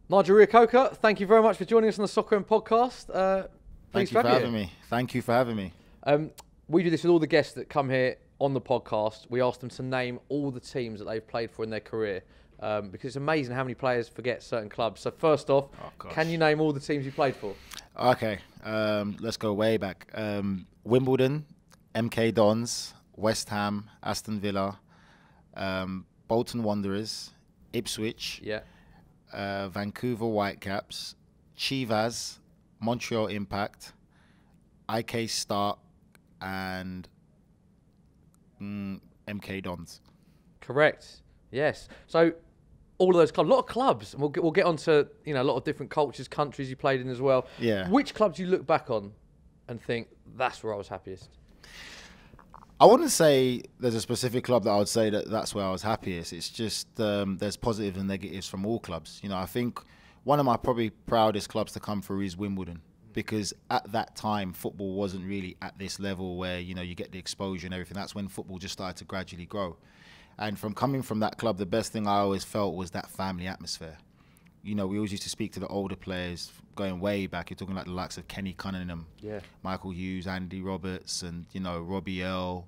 Nigel Reo-Coker, thank you very much for joining us on the Soccer and Podcast. Thank you for having me. Thank you for having me. We do this with all the guests that come here on the podcast. We ask them to name all the teams that they've played for in their career, because it's amazing how many players forget certain clubs. So first off, can you name all the teams you played for? Okay, let's go way back. Wimbledon, MK Dons, West Ham, Aston Villa, Bolton Wanderers, Ipswich, Vancouver Whitecaps, Chivas, Montreal Impact, IK Start, and MK Dons. Correct. Yes. So all of those clubs, a lot of clubs, and we'll get on to a lot of different cultures, countries you played in as well. Yeah. Which clubs do you look back on and think that's where I was happiest? I wouldn't say there's a specific club that I would say that's where I was happiest. It's just there's positives and negatives from all clubs. I think one of my probably proudest clubs to come through is Wimbledon, because at that time football wasn't really at this level where you get the exposure and everything. That's when football just started to gradually grow. And from coming from that club, the best thing I always felt was that family atmosphere. We always used to speak to the older players going way back. You're talking like the likes of Kenny Cunningham, Michael Hughes, Andy Roberts, and Robbie Earle,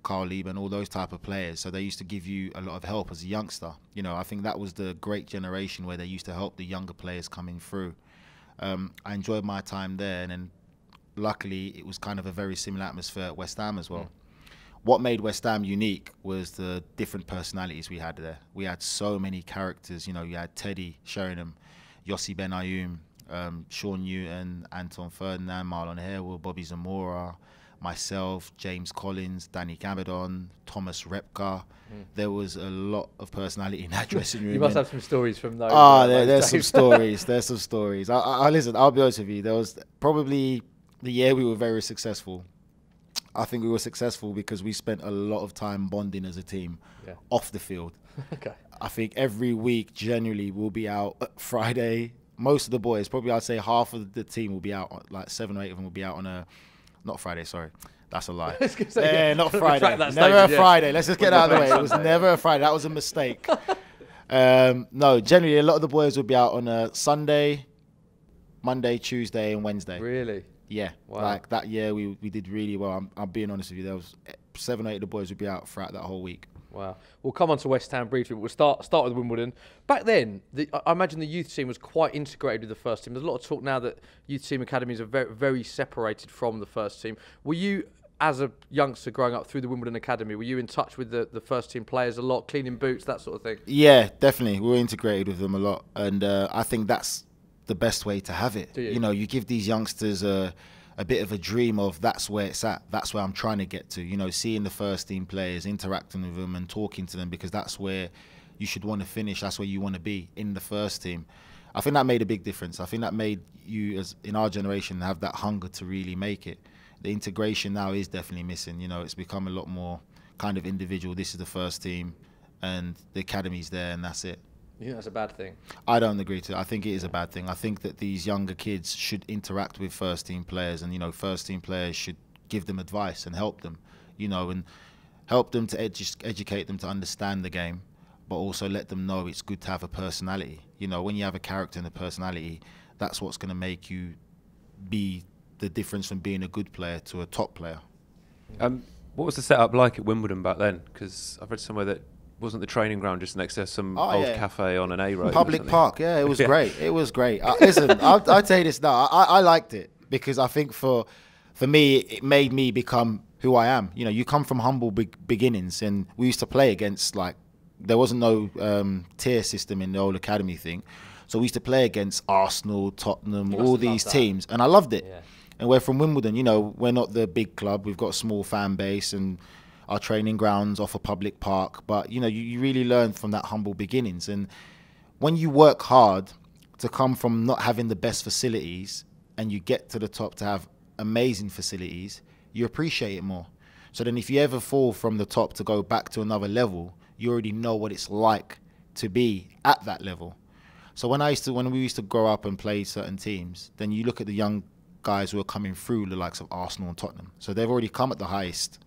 Carl Lieben, all those type of players. So they used to give you a lot of help as a youngster. I think that was the great generation where they used to help the younger players coming through. I enjoyed my time there, and then luckily it was kind of a very similar atmosphere at West Ham as well. What made West Ham unique was the different personalities we had there. We had so many characters. You had Teddy Sheringham, Yossi Benayoun, Sean Newton, Anton Ferdinand, Marlon Harewood, Bobby Zamora, myself, James Collins, Danny Gabadon, Thomas Repka. There was a lot of personality in that dressing room. You must have some stories from those. There's some stories. There's some stories. Listen, I'll be honest with you. There was probably the year we were very successful. I think we were successful because we spent a lot of time bonding as a team off the field. Okay. I think every week, generally, we'll be out Friday. Most of the boys, probably I'd say half of the team will be out, like 7 or 8 of them will be out on not Friday, sorry. That's a lie. Not Friday. Never a Friday. Let's just get that out of the way. It was never a Friday. That was a mistake. No, generally, a lot of the boys will be out on a Sunday, Monday, Tuesday, and Wednesday. Really? Yeah, wow. Like that year we did really well. I'm being honest with you. There was 7 or 8 of the boys would be out throughout that whole week. Wow. We'll come on to West Ham briefly, but we'll start with Wimbledon. Back then, I imagine the youth team was quite integrated with the first team. There's a lot of talk now that youth team academies are very, very separated from the first team. Were you, as a youngster growing up through the Wimbledon Academy, were you in touch with the first team players a lot, cleaning boots, that sort of thing? Yeah, definitely. We were integrated with them a lot. And I think that's the best way to have it. You give these youngsters a bit of a dream of that's where it's at. That's where I'm trying to get to. Seeing the first team players, interacting with them and talking to them, because that's where you should want to finish. That's where you want to be, in the first team. I think that made a big difference. I think that made you, as in our generation, have that hunger to really make it. The integration now is definitely missing. It's become a lot more kind of individual. This is the first team and the academy's there and that's it. You think that's a bad thing? I don't agree to it. I think it is a bad thing. I think that these younger kids should interact with first team players, and first team players should give them advice and help them, and help them to educate them to understand the game, but also let them know it's good to have a personality. When you have a character and a personality, that's what's going to make you be the difference from being a good player to a top player. What was the setup like at Wimbledon back then? Because I've read somewhere that wasn't the training ground just next to some old cafe on an A road? Public park, it was great. It was great. Listen, I'll tell you this now. I liked it because I think for me, it made me become who I am. You come from humble beginnings, and we used to play against, there wasn't no tier system in the old academy thing. So we used to play against Arsenal, Tottenham, all these teams, and I loved it. Yeah. And we're from Wimbledon, we're not the big club. We've got a small fan base, and our training grounds off a public park, but you really learn from that humble beginnings. And when you work hard to come from not having the best facilities and you get to the top to have amazing facilities, you appreciate it more. So then if you ever fall from the top to go back to another level, you already know what it's like to be at that level. So when we used to grow up and play certain teams, then you look at the young guys who are coming through, the likes of Arsenal and Tottenham. So they've already come at the highest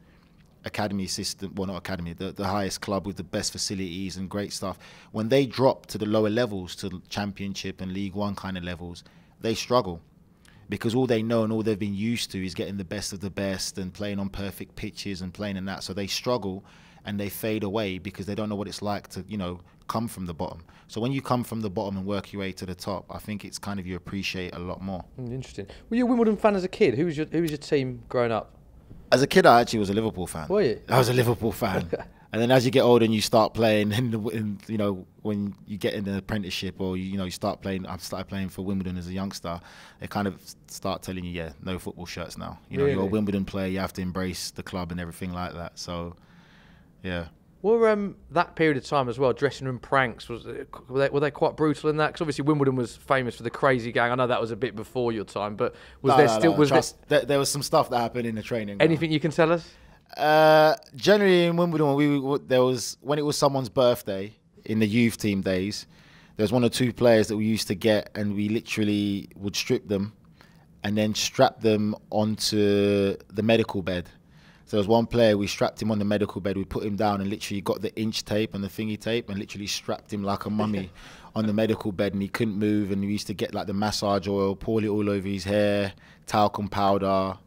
academy system, well, not academy, the highest club with the best facilities and great stuff, when they drop to the lower levels, to Championship and League One kind of levels, they struggle. Because all they know and all they've been used to is getting the best of the best and playing on perfect pitches and playing in that. So they struggle and they fade away because they don't know what it's like to, you know, come from the bottom. So when you come from the bottom and work your way to the top, I think it's kind of, you appreciate a lot more. Interesting. Were you a Wimbledon fan as a kid? Who was your team growing up? As a kid, I actually was a Liverpool fan. Were you? I was a Liverpool fan. And then as you get older and you start playing, and you know, when you get in an apprenticeship or you start playing, I started playing for Wimbledon as a youngster. They kind of start telling you, yeah, no football shirts now. You know, really? You're a Wimbledon player, you have to embrace the club and everything like that. So, yeah. Were that period of time as well, dressing room pranks, were they quite brutal in that? Because obviously Wimbledon was famous for the crazy gang. I know that was a bit before your time, but there was some stuff that happened in the training. Anything you can tell us? Generally in Wimbledon, when it was someone's birthday in the youth team days, there was 1 or 2 players that we used to get, and we literally would strip them and then strap them onto the medical bed. So there was one player, we strapped him on the medical bed, we put him down and literally got the inch tape and the thingy tape and literally strapped him like a mummy on the medical bed, and he couldn't move, and we used to get like the massage oil, pour it all over his hair, talcum powder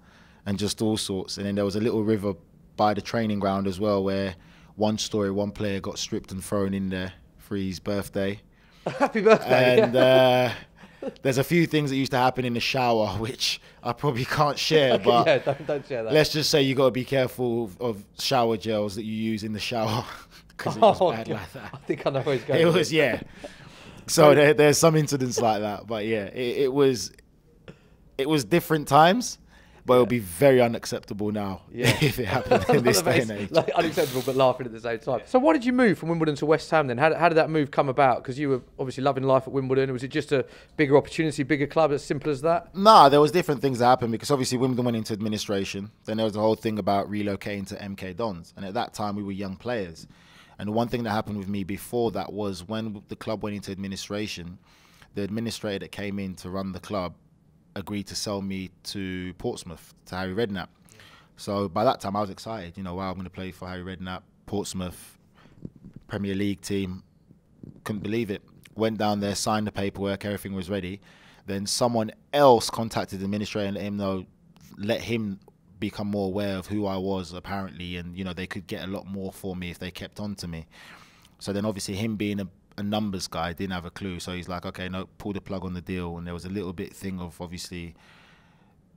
and just all sorts. And then there was a little river by the training ground as well where one player got stripped and thrown in there for his birthday. Happy birthday. And there's a few things that used to happen in the shower which I probably can't share, okay, but yeah, don't share that. Let's just say you got to be careful of shower gels that you use in the shower because it was bad like that. I think I know where he's going. It was, yeah. So there's some incidents like that, but yeah, it was different times. But it would be very unacceptable now if it happened in this day and age. Like, unacceptable, but laughing at the same time. So why did you move from Wimbledon to West Ham then? How did that move come about? Because you were obviously loving life at Wimbledon. Was it just a bigger opportunity, bigger club, as simple as that? Nah, there was different things that happened because obviously Wimbledon went into administration. Then there was the whole thing about relocating to MK Dons. And at that time, we were young players. And the one thing that happened with me before that was when the club went into administration, the administrator that came in to run the club agreed to sell me to Portsmouth, to Harry Redknapp. So by that time I was excited, wow, I'm going to play for Harry Redknapp, Portsmouth, Premier League team. Couldn't believe it. Went down there, signed the paperwork, everything was ready. Then someone else contacted the administrator and let him become more aware of who I was apparently, and they could get a lot more for me if they kept on to me. So then obviously him being a numbers guy didn't have a clue, so he's like, okay, no, pull the plug on the deal. And there was a little bit thing of obviously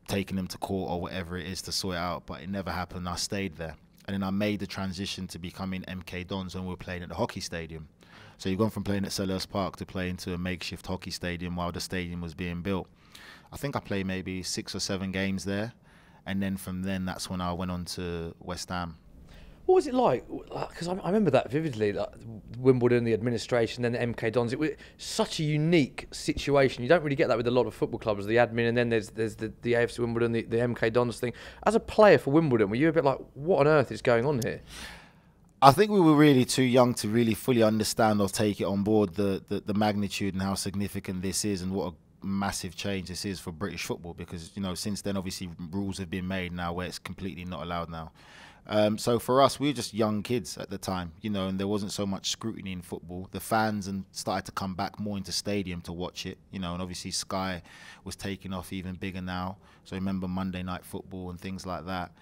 taking them to court or whatever it is to sort it out, but it never happened. I stayed there, and then I made the transition to becoming MK Dons when we were playing at the hockey stadium. So you've gone from playing at Selhurst Park to playing to a makeshift hockey stadium while the stadium was being built. I think I played maybe 6 or 7 games there, and then from then that's when I went on to West Ham. What was it like? Because I remember that vividly, like Wimbledon, the administration, then the MK Dons. It was such a unique situation. You don't really get that with a lot of football clubs, the admin, and then there's the AFC Wimbledon, the MK Dons thing. As a player for Wimbledon, were you a bit like, what on earth is going on here? I think we were really too young to really fully understand or take it on board, the magnitude and how significant this is and what a massive change this is for British football, because, since then, obviously, rules have been made now where it's completely not allowed now. So for us, we were just young kids at the time, and there wasn't so much scrutiny in football. The fans started to come back more into stadium to watch it, and obviously Sky was taking off even bigger now. So remember Monday Night Football and things like that.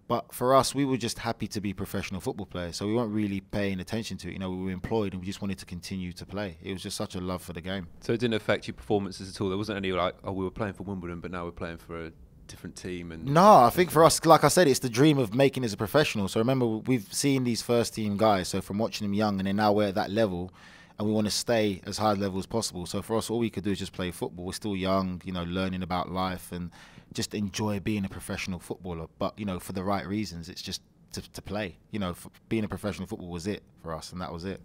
But for us, we were just happy to be professional football players. So we weren't really paying attention to it. We were employed and we just wanted to continue to play. It was just such a love for the game. So it didn't affect your performances at all? There wasn't any like, oh, we were playing for Wimbledon, but now we're playing for a different team? And no, I think for us, like I said, it's the dream of making as a professional. So remember, we've seen these first team guys, so from watching them young, and then now we're at that level and we want to stay as high level as possible. So for us, all we could do is just play football. We're still young, learning about life and just enjoy being a professional footballer. But for the right reasons, it's just to play. Being a professional football was it for us, and that was it.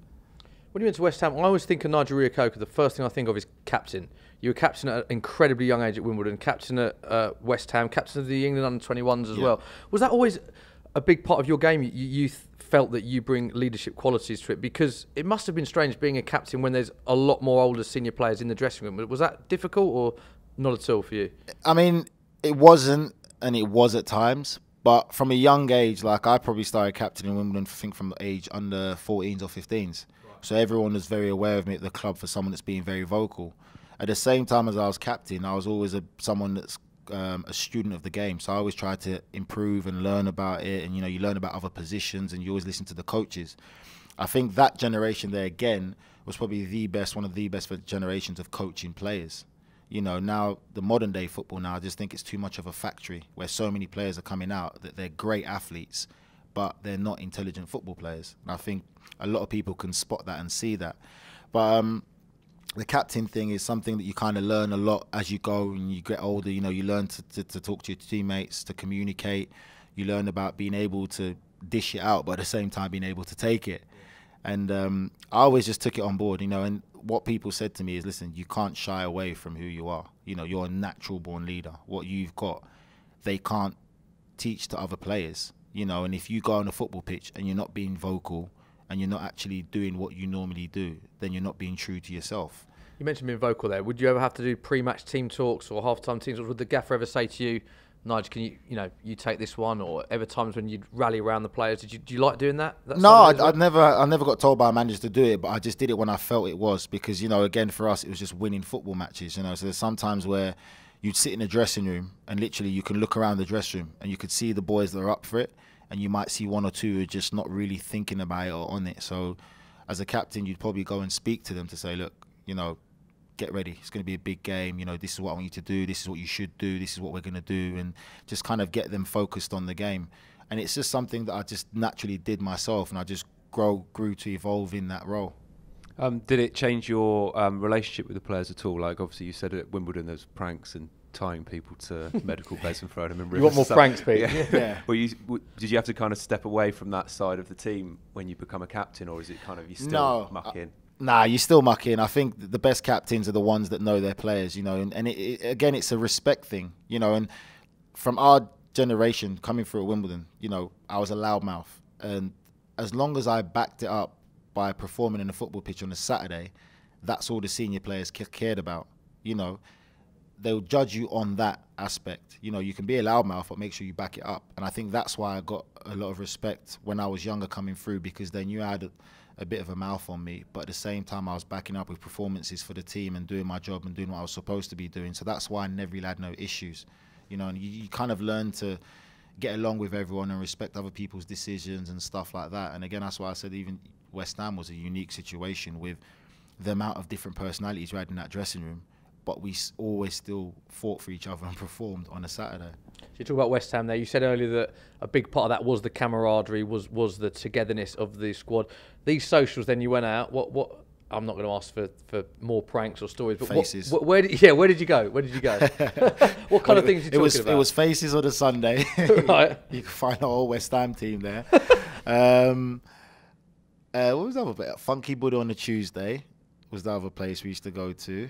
When you went to West Ham, I always think of Nigel Reo-Coker. The first thing I think of is captain. You were captain at an incredibly young age at Wimbledon, captain at West Ham, captain of the England under-21s as well. Was that always a big part of your game? You felt that you bring leadership qualities to it? Because it must have been strange being a captain when there's a lot more older senior players in the dressing room. Was that difficult or not at all for you? I mean, it wasn't, and it was at times. But from a young age, like I probably started captaining Wimbledon, I think from age under 14s or 15s. Right. So everyone was very aware of me at the club for someone that's being very vocal. At the same time as I was captain, I was always someone that's a student of the game. So I always tried to improve and learn about it. And, you learn about other positions and you always listen to the coaches. I think that generation there, again, was probably one of the best generations of coaching players. Now the modern day football now, I just think it's too much of a factory where so many players are coming out that they're great athletes, but they're not intelligent football players. And I think a lot of people can spot that and see that. But the captain thing is something that you kind of learn a lot as you go and you get older. You learn to talk to your teammates, to communicate. You learn about being able to dish it out, but at the same time being able to take it. And I always just took it on board, and what people said to me is, listen, you can't shy away from who you are. You're a natural born leader. What you've got, they can't teach to other players, and if you go on a football pitch and you're not being vocal and you're not actually doing what you normally do, then you're not being true to yourself. You mentioned being vocal there. Would you ever have to do pre-match team talks or half-time team talks? Would the gaffer ever say to you, Nigel, can you take this one? Or ever times when you'd rally around the players? Do you like doing that? No, I never got told by a manager to do it, but I just did it when I felt it was, because again, for us it was just winning football matches. So there's sometimes where you'd sit in a dressing room and literally you can look around the dressing room and you could see the boys that are up for it, and you might see one or two who are just not really thinking about it or on it. So as a captain, you'd probably go and speak to them to say, look, get ready. It's going to be a big game. This is what I want you to do. This is what you should do. This is what we're going to do. And just kind of get them focused on the game. And it's just something that I just naturally did myself. And I just grew to evolve in that role. Did it change your relationship with the players at all? Like, obviously, you said at Wimbledon there's pranks and tying people to medical beds and throwing them in rivers. You want more pranks, Pete? Yeah. Well, did you have to kind of step away from that side of the team when you become a captain, or is it kind of you still muck in? Nah, you still muck in. I think the best captains are the ones that know their players, and again, it's a respect thing, and from our generation coming through at Wimbledon, I was a loudmouth, and as long as I backed it up by performing in a football pitch on a Saturday, that's all the senior players cared about. They'll judge you on that aspect. You can be a loudmouth, but make sure you back it up. And I think that's why I got a lot of respect when I was younger coming through, because they knew I had a bit of a mouth on me, but at the same time I was backing up with performances for the team and doing my job and doing what I was supposed to be doing. So that's why I never really had no issues, and you kind of learn to get along with everyone and respect other people's decisions and stuff like that. And again, that's why I said even West Ham was a unique situation with the amount of different personalities we had in that dressing room, but we always still fought for each other and performed on a Saturday. So you talk about West Ham there. You said earlier that a big part of that was the camaraderie, was the togetherness of the squad. These socials, then you went out. What? I'm not going to ask for more pranks or stories, but faces. Where did you go? Where did you go? What kind of things are you talking about? It was faces on a Sunday. Right. You can find the whole West Ham team there. What was the other place? Funky Buddha on a Tuesday was the other place we used to go to.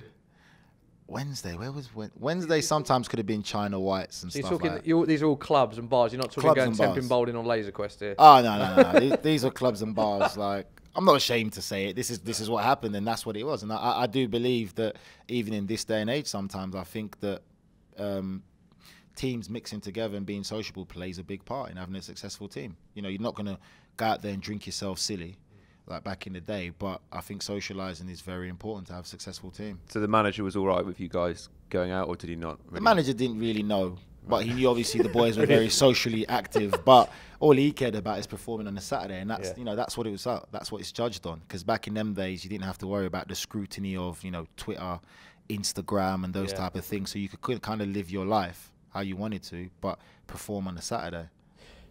Wednesday, where was Wednesday? Sometimes could have been China Whites and so stuff you're talking, like that. These are all clubs and bars. You're not talking going temping bowling on Laser Quest here. Oh no. These are clubs and bars. Like, I'm not ashamed to say it. This is what happened, and that's what it was. And I do believe that even in this day and age, sometimes I think that teams mixing together and being sociable plays a big part in having a successful team. You're not going to go out there and drink yourself silly like back in the day, but I think socialising is very important to have a successful team. So the manager was all right with you guys going out, or did he not? Really? The manager didn't really know, but he knew obviously the boys were very socially active, but all he cared about is performing on a Saturday, and that's that's what it was. That's what it's judged on. Because back in them days, you didn't have to worry about the scrutiny of Twitter, Instagram, and those type of things. So you could kind of live your life how you wanted to, but perform on a Saturday.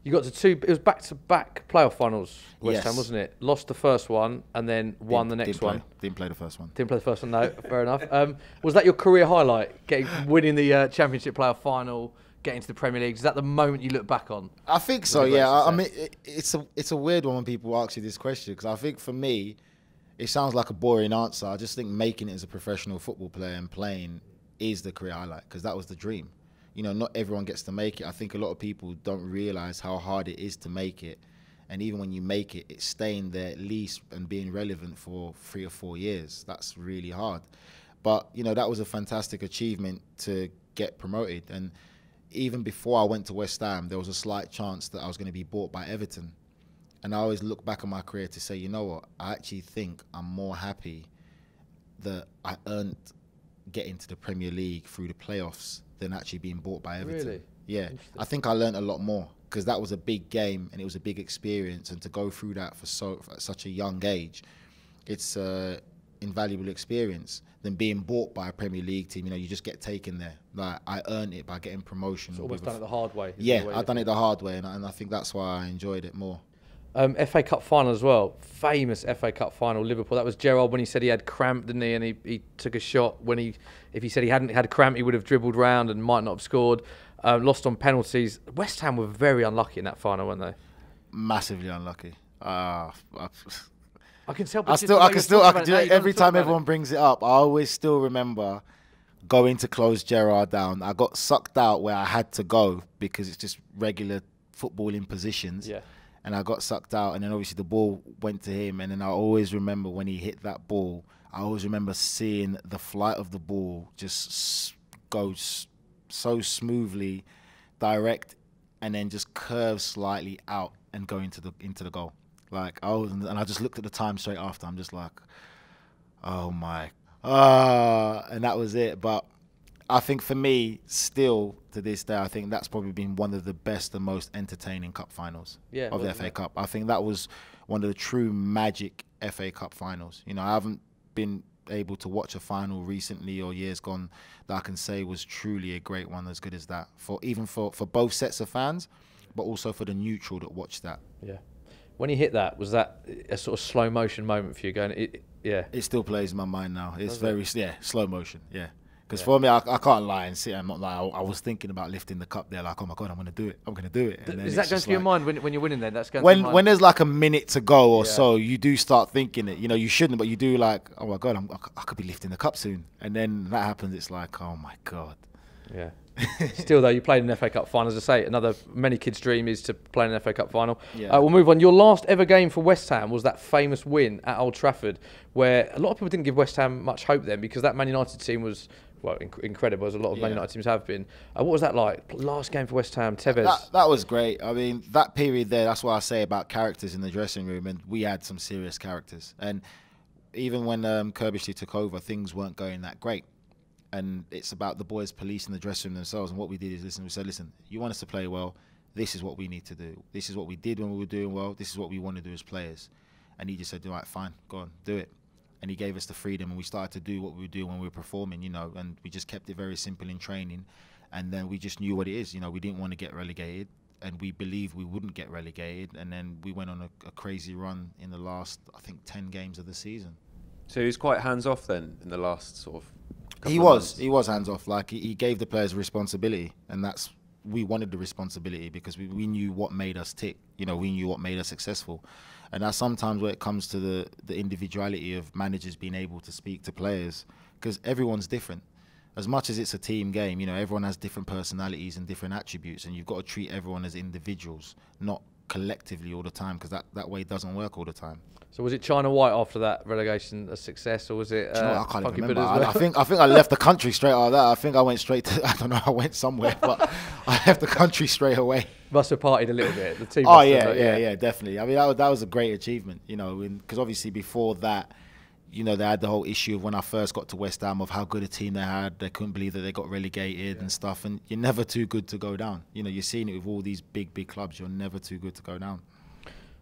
You got to two. It was back-to-back playoff finals, West Ham, wasn't it? Lost the first one and then won the next one. Didn't play the first one. Didn't play the first one. No, fair enough. Was that your career highlight? Winning the Championship playoff final, getting to the Premier League. Is that the moment you look back on? I think so. Yeah. I mean, it's a weird one when people ask you this question, because I think for me, it sounds like a boring answer. I just think making it as a professional football player and playing is the career highlight, because that was the dream. Not everyone gets to make it. I think a lot of people don't realise how hard it is to make it. And even when you make it, it's staying there at least and being relevant for 3 or 4 years. That's really hard. But, that was a fantastic achievement to get promoted. And, even before I went to West Ham, there was a slight chance that I was going to be bought by Everton. And I always look back on my career to say, you know what, I actually think I'm more happy that I earned getting to the Premier League through the playoffs than actually being bought by Everton. Really? Yeah, I think I learned a lot more because that was a big game and it was a big experience. And to go through that for such a young age, it's an invaluable experience than being bought by a Premier League team. You know, you just get taken there. Like, I earned it by getting promotion. So almost done it the hard way. Yeah, I've done it the hard way, and I think that's why I enjoyed it more. FA Cup final as well. Famous FA Cup final, Liverpool. That was Gerrard when he said he had cramp, didn't he? And he took a shot when if he said he hadn't had cramp, he would have dribbled round and might not have scored. Lost on penalties. West Ham were very unlucky in that final, weren't they? Massively unlucky. I can tell. Every time everyone brings it up, I always still remember going to close Gerrard down. I got sucked out where I had to go because it's just regular footballing positions. Yeah. And I got sucked out, and then obviously the ball went to him. And then I always remember when he hit that ball, I always remember seeing the flight of the ball just go so smoothly, direct, and then just curve slightly out and go into the goal. Like, and I just looked at the time straight after. I'm just like, oh my, and that was it. But I think for me, still to this day, I think that's probably been one of the best and most entertaining cup finals of the FA Cup. I think that was one of the true magic FA Cup finals. You know, I haven't been able to watch a final recently or years gone that I can say was truly a great one as good as that. Even for both sets of fans, but also for the neutral that watched that. Yeah. When he hit that, was that a sort of slow motion moment for you? It still plays in my mind now. It's slow motion. Yeah. Because for me, I can't lie and sit. I'm not lying. I was thinking about lifting the cup there, like, oh my God, I'm going to do it. I'm going to do it. And is that going through your mind when you're winning then? That's going when there's like a minute to go or so, you do start thinking it. You know, you shouldn't, but you do like, oh my God, I could be lifting the cup soon. And then that happens, it's like, oh my God. Yeah. Still though, you played an FA Cup final. As I say, many kids' dream is to play in an FA Cup final. Yeah. We'll move on. Your last ever game for West Ham was that famous win at Old Trafford, where a lot of people didn't give West Ham much hope then because that Man United team was, well, incredible, as a lot of Man United teams have been. What was that like? Last game for West Ham, Tevez. That was great. I mean, that period there, that's what I say about characters in the dressing room, and we had some serious characters. And even when Kirbishley took over, things weren't going that great. And it's about the boys policing the dressing room themselves. And what we did is we said, listen, you want us to play well, this is what we need to do. This is what we did when we were doing well. This is what we want to do as players. And he just said, all right, fine, go on, do it. And he gave us the freedom, and we started to do what we were doing when we were performing, you know, and we just kept it very simple in training. And then we just knew what it is. You know, we didn't want to get relegated, and we believed we wouldn't get relegated. And then we went on a crazy run in the last, I think, 10 games of the season. So he was quite hands-off then in the last sort of couple He of was. months? He was hands-off. Like, he gave the players responsibility, and we wanted the responsibility because we knew what made us tick. You know, we knew what made us successful. And that's sometimes where it comes to the individuality of managers being able to speak to players, because everyone's different. As much as it's a team game, you know, everyone has different personalities and different attributes, and you've got to treat everyone as individuals, not collectively all the time, because that way doesn't work all the time. So was it China White after that relegation a success, or was it? Do you know what? I can't even remember. Well? I think I left the country straight after that. I think I went straight to, I don't know, I went somewhere, but I left the country straight away. Must have partied a little bit. The team. Oh yeah, definitely. I mean, that was a great achievement, you know, because obviously before that, you know, they had the whole issue of when I first got to West Ham of how good a team they had. They couldn't believe that they got relegated and stuff. And you're never too good to go down. You know, you're seeing it with all these big clubs. You're never too good to go down.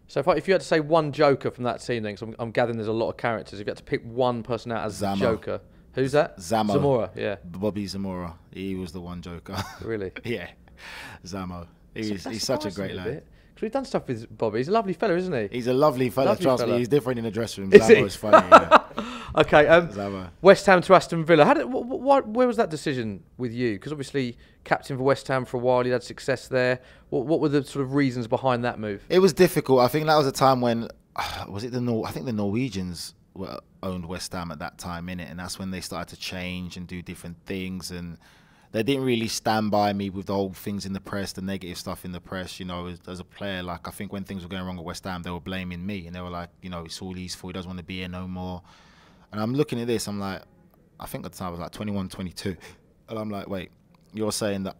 So if you had to say one joker from that team, then, because I'm gathering there's a lot of characters. If you had to pick one person out as the joker, who's that? Zamora, yeah. Bobby Zamora. He was the one joker. Really? Yeah, Zamo. He's such a great lad. Because we've done stuff with Bobby. He's a lovely fella, isn't he? He's a lovely fella. Trust me, he's different in the dressing room. Zamo's funny. Yeah. Okay. West Ham to Aston Villa. Where was that decision with you? Because obviously, captain for West Ham for a while, you had success there. What were the sort of reasons behind that move? It was difficult. I think that was a time when I think the Norwegians owned West Ham at that time, innit? And that's when they started to change and do different things, and they didn't really stand by me with the whole things in the press, the negative stuff in the press. You know, as a player, like, I think when things were going wrong at West Ham, they were blaming me, and they were like, you know, it's all his fault. He doesn't want to be here no more. And I'm looking at this, I'm like, I think at the time I was like 21, 22, and I'm like, wait, you're saying that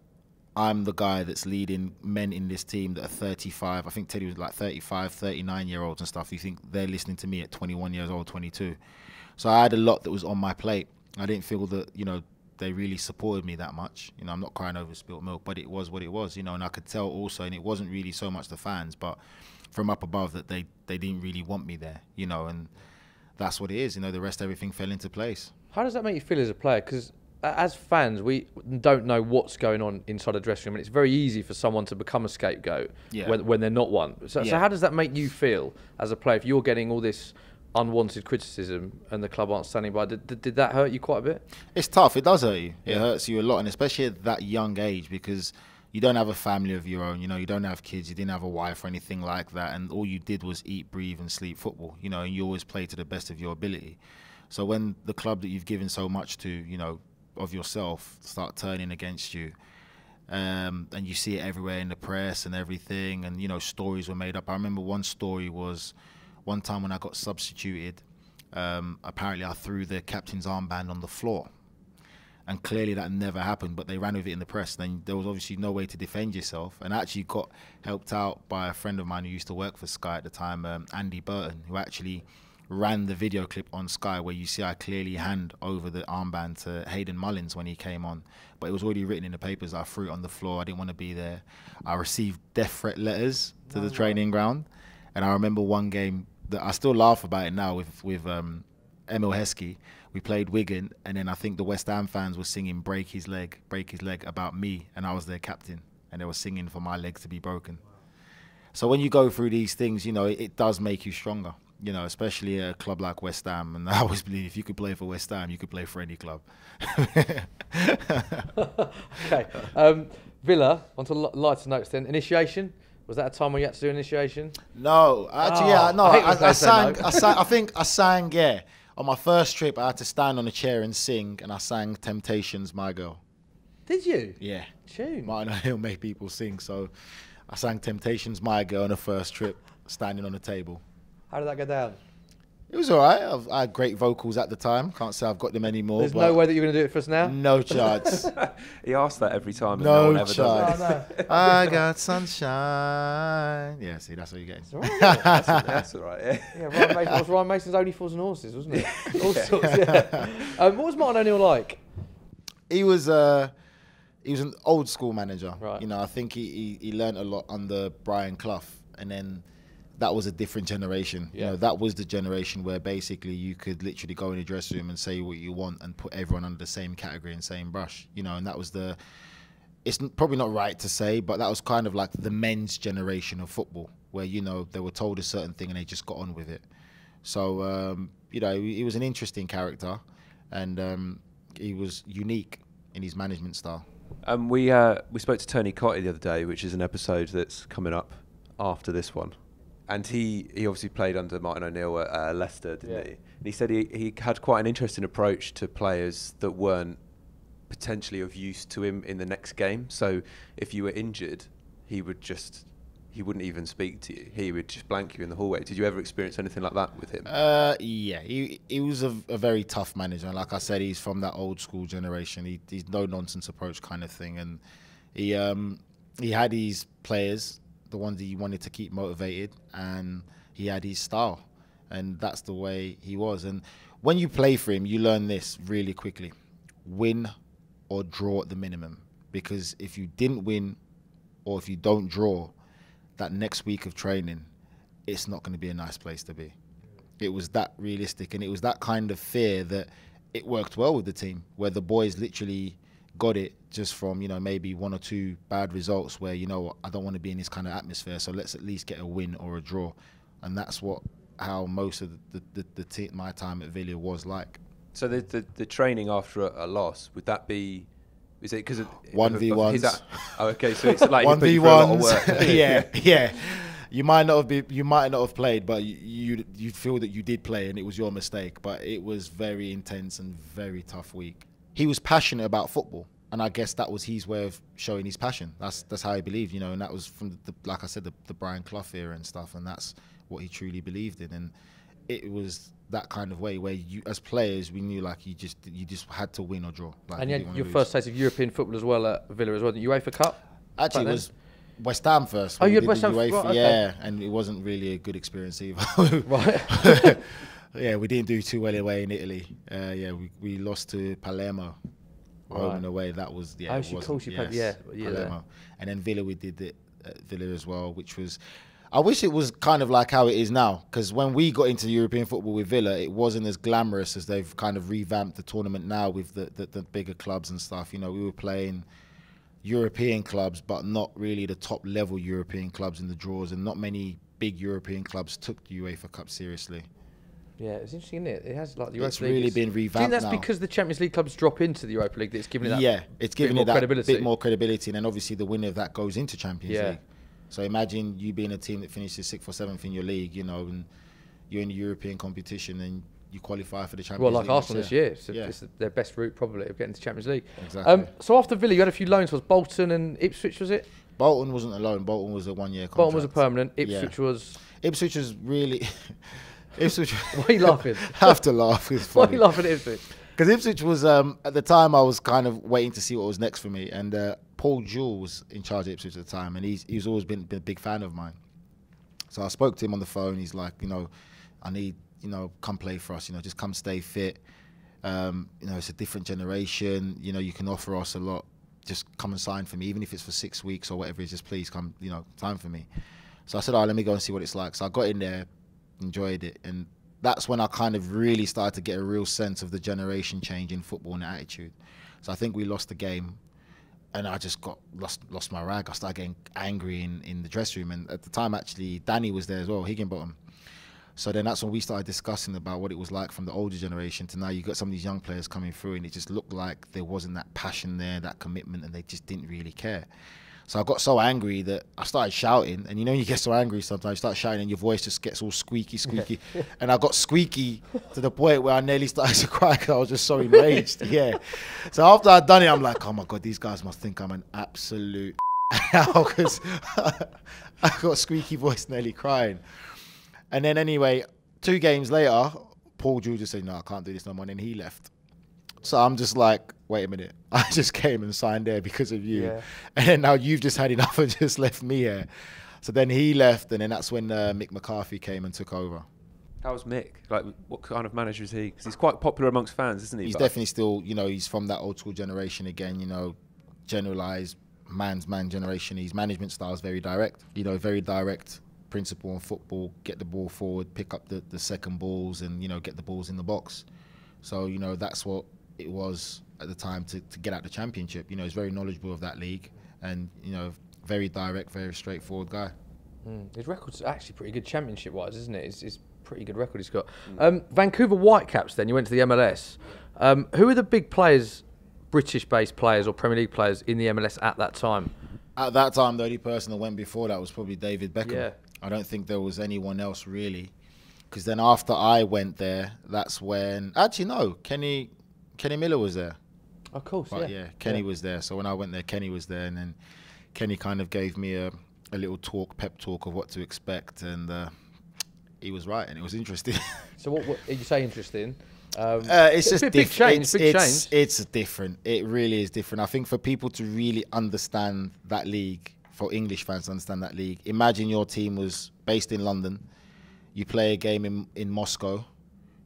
I'm the guy that's leading men in this team that are 35. I think Teddy was like 35, 39-year-olds and stuff. You think they're listening to me at 21 years old, 22. So I had a lot that was on my plate. I didn't feel that, they really supported me that much. I'm not crying over spilt milk, but it was what it was, and I could tell also, and it wasn't really so much the fans, but from up above that they didn't really want me there, and that's what it is. The rest, everything fell into place. How does that make you feel as a player? Because as fans, we don't know what's going on inside a dressing room, and it's very easy for someone to become a scapegoat when they're not one. So how does that make you feel as a player if you're getting all this unwanted criticism and the club aren't standing by? Did that hurt you quite a bit? It's tough. It does hurt you. It hurts you a lot, and especially at that young age, because you don't have a family of your own. You don't have kids. You didn't have a wife or anything like that, and all you did was eat, breathe, and sleep football. And you always play to the best of your ability. So when the club that you've given so much to, of yourself, start turning against you, and you see it everywhere in the press and everything, and stories were made up. I remember one story was, one time when I got substituted, apparently I threw the captain's armband on the floor. And clearly that never happened, but they ran with it in the press. Then there was obviously no way to defend yourself. And I actually got helped out by a friend of mine who used to work for Sky at the time, Andy Burton, who actually ran the video clip on Sky where you see I clearly hand over the armband to Hayden Mullins when he came on. But it was already written in the papers. I threw it on the floor. I didn't want to be there. I received death threat letters to the training ground. And I remember one game that I still laugh about it now with Emil Heskey. We played Wigan, and then I think the West Ham fans were singing break his leg about me, and I was their captain, and they were singing for my legs to be broken. So when you go through these things, it does make you stronger, especially at a club like West Ham. And I always believe if you could play for West Ham, you could play for any club. Okay. Villa, on to lighter notes then. Initiation. Was that a time when you had to do initiation? No, actually, I think I sang, On my first trip, I had to stand on a chair and sing, and I sang Temptations, My Girl. Did you? Yeah. Tune. Martin O'Neill made people sing, so I sang Temptations, My Girl on the first trip, standing on a table. How did that go down? It was all right. I had great vocals at the time. Can't say I've got them anymore. There's no way that you're going to do it for us now? No chance. He asks that every time and no one ever chance. does it. I got sunshine. Yeah, see, that's what you get. It's all right. That's all right, Ryan Mason, Ryan Mason's Only Fools and Horses, wasn't it? All sorts, yeah. What was Martin O'Neill like? He was an old school manager. Right. I think he learned a lot under Brian Clough, and then that was a different generation. Yeah. That was the generation where basically you could literally go in the dressing room and say what you want and put everyone under the same category and same brush. And that was it's probably not right to say, but that was kind of like the men's generation of football, where they were told a certain thing and they just got on with it. So he was an interesting character, and he was unique in his management style. We spoke to Tony Cottee the other day, which is an episode that's coming up after this one. And he obviously played under Martin O'Neill at Leicester, didn't he? And he said he had quite an interesting approach to players that weren't potentially of use to him in the next game. So if you were injured, he wouldn't even speak to you. He would just blank you in the hallway. Did you ever experience anything like that with him? Yeah, he was a very tough manager. And like I said, he's from that old school generation. He's no nonsense approach kind of thing. And he had these players, the ones that he wanted to keep motivated, and he had his style, and that's the way he was. And when you play for him, you learn this really quickly: win or draw at the minimum. Because if you didn't win, or if you don't draw, that next week of training, it's not going to be a nice place to be. It was that realistic, and it was that kind of fear that it worked well with the team, where the boys literally got it just from maybe one or two bad results where I don't want to be in this kind of atmosphere, so let's at least get a win or a draw. And that's how most of my time at Villa was like. So the training after a loss, would that be, is it because 1v1s? Oh, okay, so it's like 1v1s. yeah. You might not have played, but you feel that you did play and it was your mistake. But it was very intense and very tough week. He was passionate about football, and I guess that was his way of showing his passion. That's how he believed, and that was from like I said, the Brian Clough era and stuff, and that's what he truly believed in. And it was that kind of way where you, as players, we knew like you just had to win or draw. Like, and you had your first taste of European football as well at Villa as well, the UEFA Cup. Actually, back it was West Ham first. Oh, when you we had did West the Ham, UEFA, right, okay. yeah, and it wasn't really a good experience either. Right. Yeah, we didn't do too well away in Italy. Yeah, we lost to Palermo, home and away. That was Oh, it she wasn't- calls you Palermo, and then Villa we did it at Villa as well, which was. I wish it was kind of like how it is now, because when we got into European football with Villa, it wasn't as glamorous as they've kind of revamped the tournament now with the bigger clubs and stuff. You know, we were playing European clubs, but not really the top level European clubs in the draws, and not many big European clubs took the UEFA Cup seriously. Yeah, it's interesting, isn't it? It has like the Europa It's League. really been Do you revamped think that's now. because the Champions League clubs drop into the Europa League that it's given it that Yeah, it's bit giving more it that credibility? bit more credibility, and then obviously the winner of that goes into Champions Yeah. League. So imagine you being a team that finishes 6th or 7th in your league, you know, and you're in the European competition and you qualify for the Champions Well, League. like Arsenal this year, it's, Yeah. it's their best route probably of getting to Champions League. Exactly. So after Villa, you had a few loans. Was Bolton and Ipswich? Was it? Bolton wasn't alone. Bolton was a 1-year contract. Bolton was a permanent. Yeah. Ipswich was. Ipswich was really... Ipswich... Why are you laughing? have to laugh. It's Why are funny. you laughing at Ipswich? Because Ipswich was, at the time, I was kind of waiting to see what was next for me. And Paul Jewell was in charge of Ipswich at the time. And he's always been a big fan of mine. So I spoke to him on the phone. He's like, you know, I need, you know, come play for us. You know, just come stay fit. You know, it's a different generation. You know, you can offer us a lot. Just come and sign for me. Even if it's for 6 weeks or whatever it is, just please come, you know, sign for me. So I said, all right, let me go and see what it's like. So I got in there, enjoyed it. And that's when I kind of really started to get a real sense of the generation change in football and attitude. So I think we lost the game, and I just got lost my rag. I started getting angry in the dressing room, and at the time, actually, Danny was there as well, Higginbottom. So then that's when we started discussing about what it was like from the older generation to now. You got some of these young players coming through, and it just looked like there wasn't that passion there, that commitment, and they just didn't really care. So I got so angry that I started shouting. And you know, you get so angry sometimes, you start shouting and your voice just gets all squeaky. And I got squeaky to the point where I nearly started to cry because I was just so enraged. Yeah. So after I'd done it, I'm like, oh my God, these guys must think I'm an absolute because I got squeaky voice, nearly crying. And then anyway, 2 games later, Paul Jewell just said, no, I can't do this no more. And then he left. So I'm just like, wait a minute. I just came and signed there because of you. Yeah. And then now you've just had enough and just left me here. So then he left, and then that's when Mick McCarthy came and took over. How was Mick? Like, what kind of manager is he? Because he's quite popular amongst fans, isn't he? He's But definitely still, you know, he's from that old school generation again, you know, generalised man's man generation. His management style is very direct, you know, very direct principle in football. Get the ball forward, pick up the second balls, and, you know, get the balls in the box. So, you know, that's what it was at the time to get out the championship. You know, he's very knowledgeable of that league, and, you know, very direct, very straightforward guy. His record's actually pretty good championship-wise, isn't it? It's pretty good record he's got. Vancouver Whitecaps, then, you went to the MLS. Who are the big players, British-based players or Premier League players in the MLS at that time? At that time, the only person that went before that was probably David Beckham. Yeah. I don't think there was anyone else really. Because then after I went there, that's when... Actually, no, Kenny Miller was there. Of course, But yeah, Kenny was there. So when I went there, Kenny was there. And then Kenny kind of gave me a little pep talk of what to expect. And he was right, and it was interesting. So what you say interesting? It's just big change. It's different. It really is different. I think for people to really understand that league, for English fans to understand that league, imagine your team was based in London. You play a game in Moscow.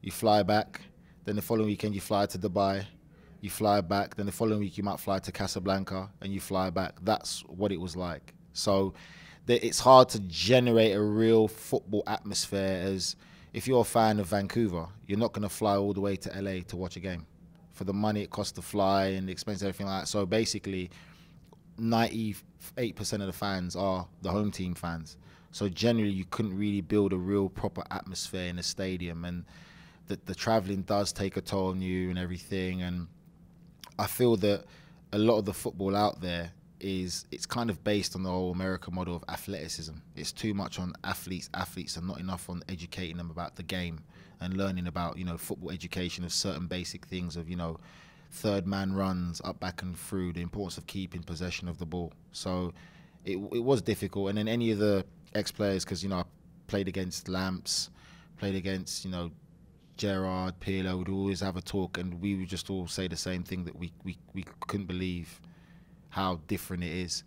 You fly back. Then the following weekend you fly to Dubai. You fly back. Then the following week you might fly to Casablanca and you fly back. That's what it was like. So it's hard to generate a real football atmosphere as if you're a fan of Vancouver, you're not going to fly all the way to LA to watch a game. For the money it costs to fly and the expense, everything like that. So basically, 98% of the fans are the home team fans. So generally, you couldn't really build a real proper atmosphere in a stadium. And the travelling does take a toll on you and everything. And I feel that a lot of the football out there it's kind of based on the whole American model of athleticism. It's too much on athletes and not enough on educating them about the game and learning about, you know, football education of certain basic things of, you know, third man runs up, back and through, the importance of keeping possession of the ball. So it was difficult. And then any of the ex-players, because, you know, I played against Lamps, played against, you know, Gerard, Pirlo, would always have a talk, and we would just all say the same thing, that we couldn't believe how different it is.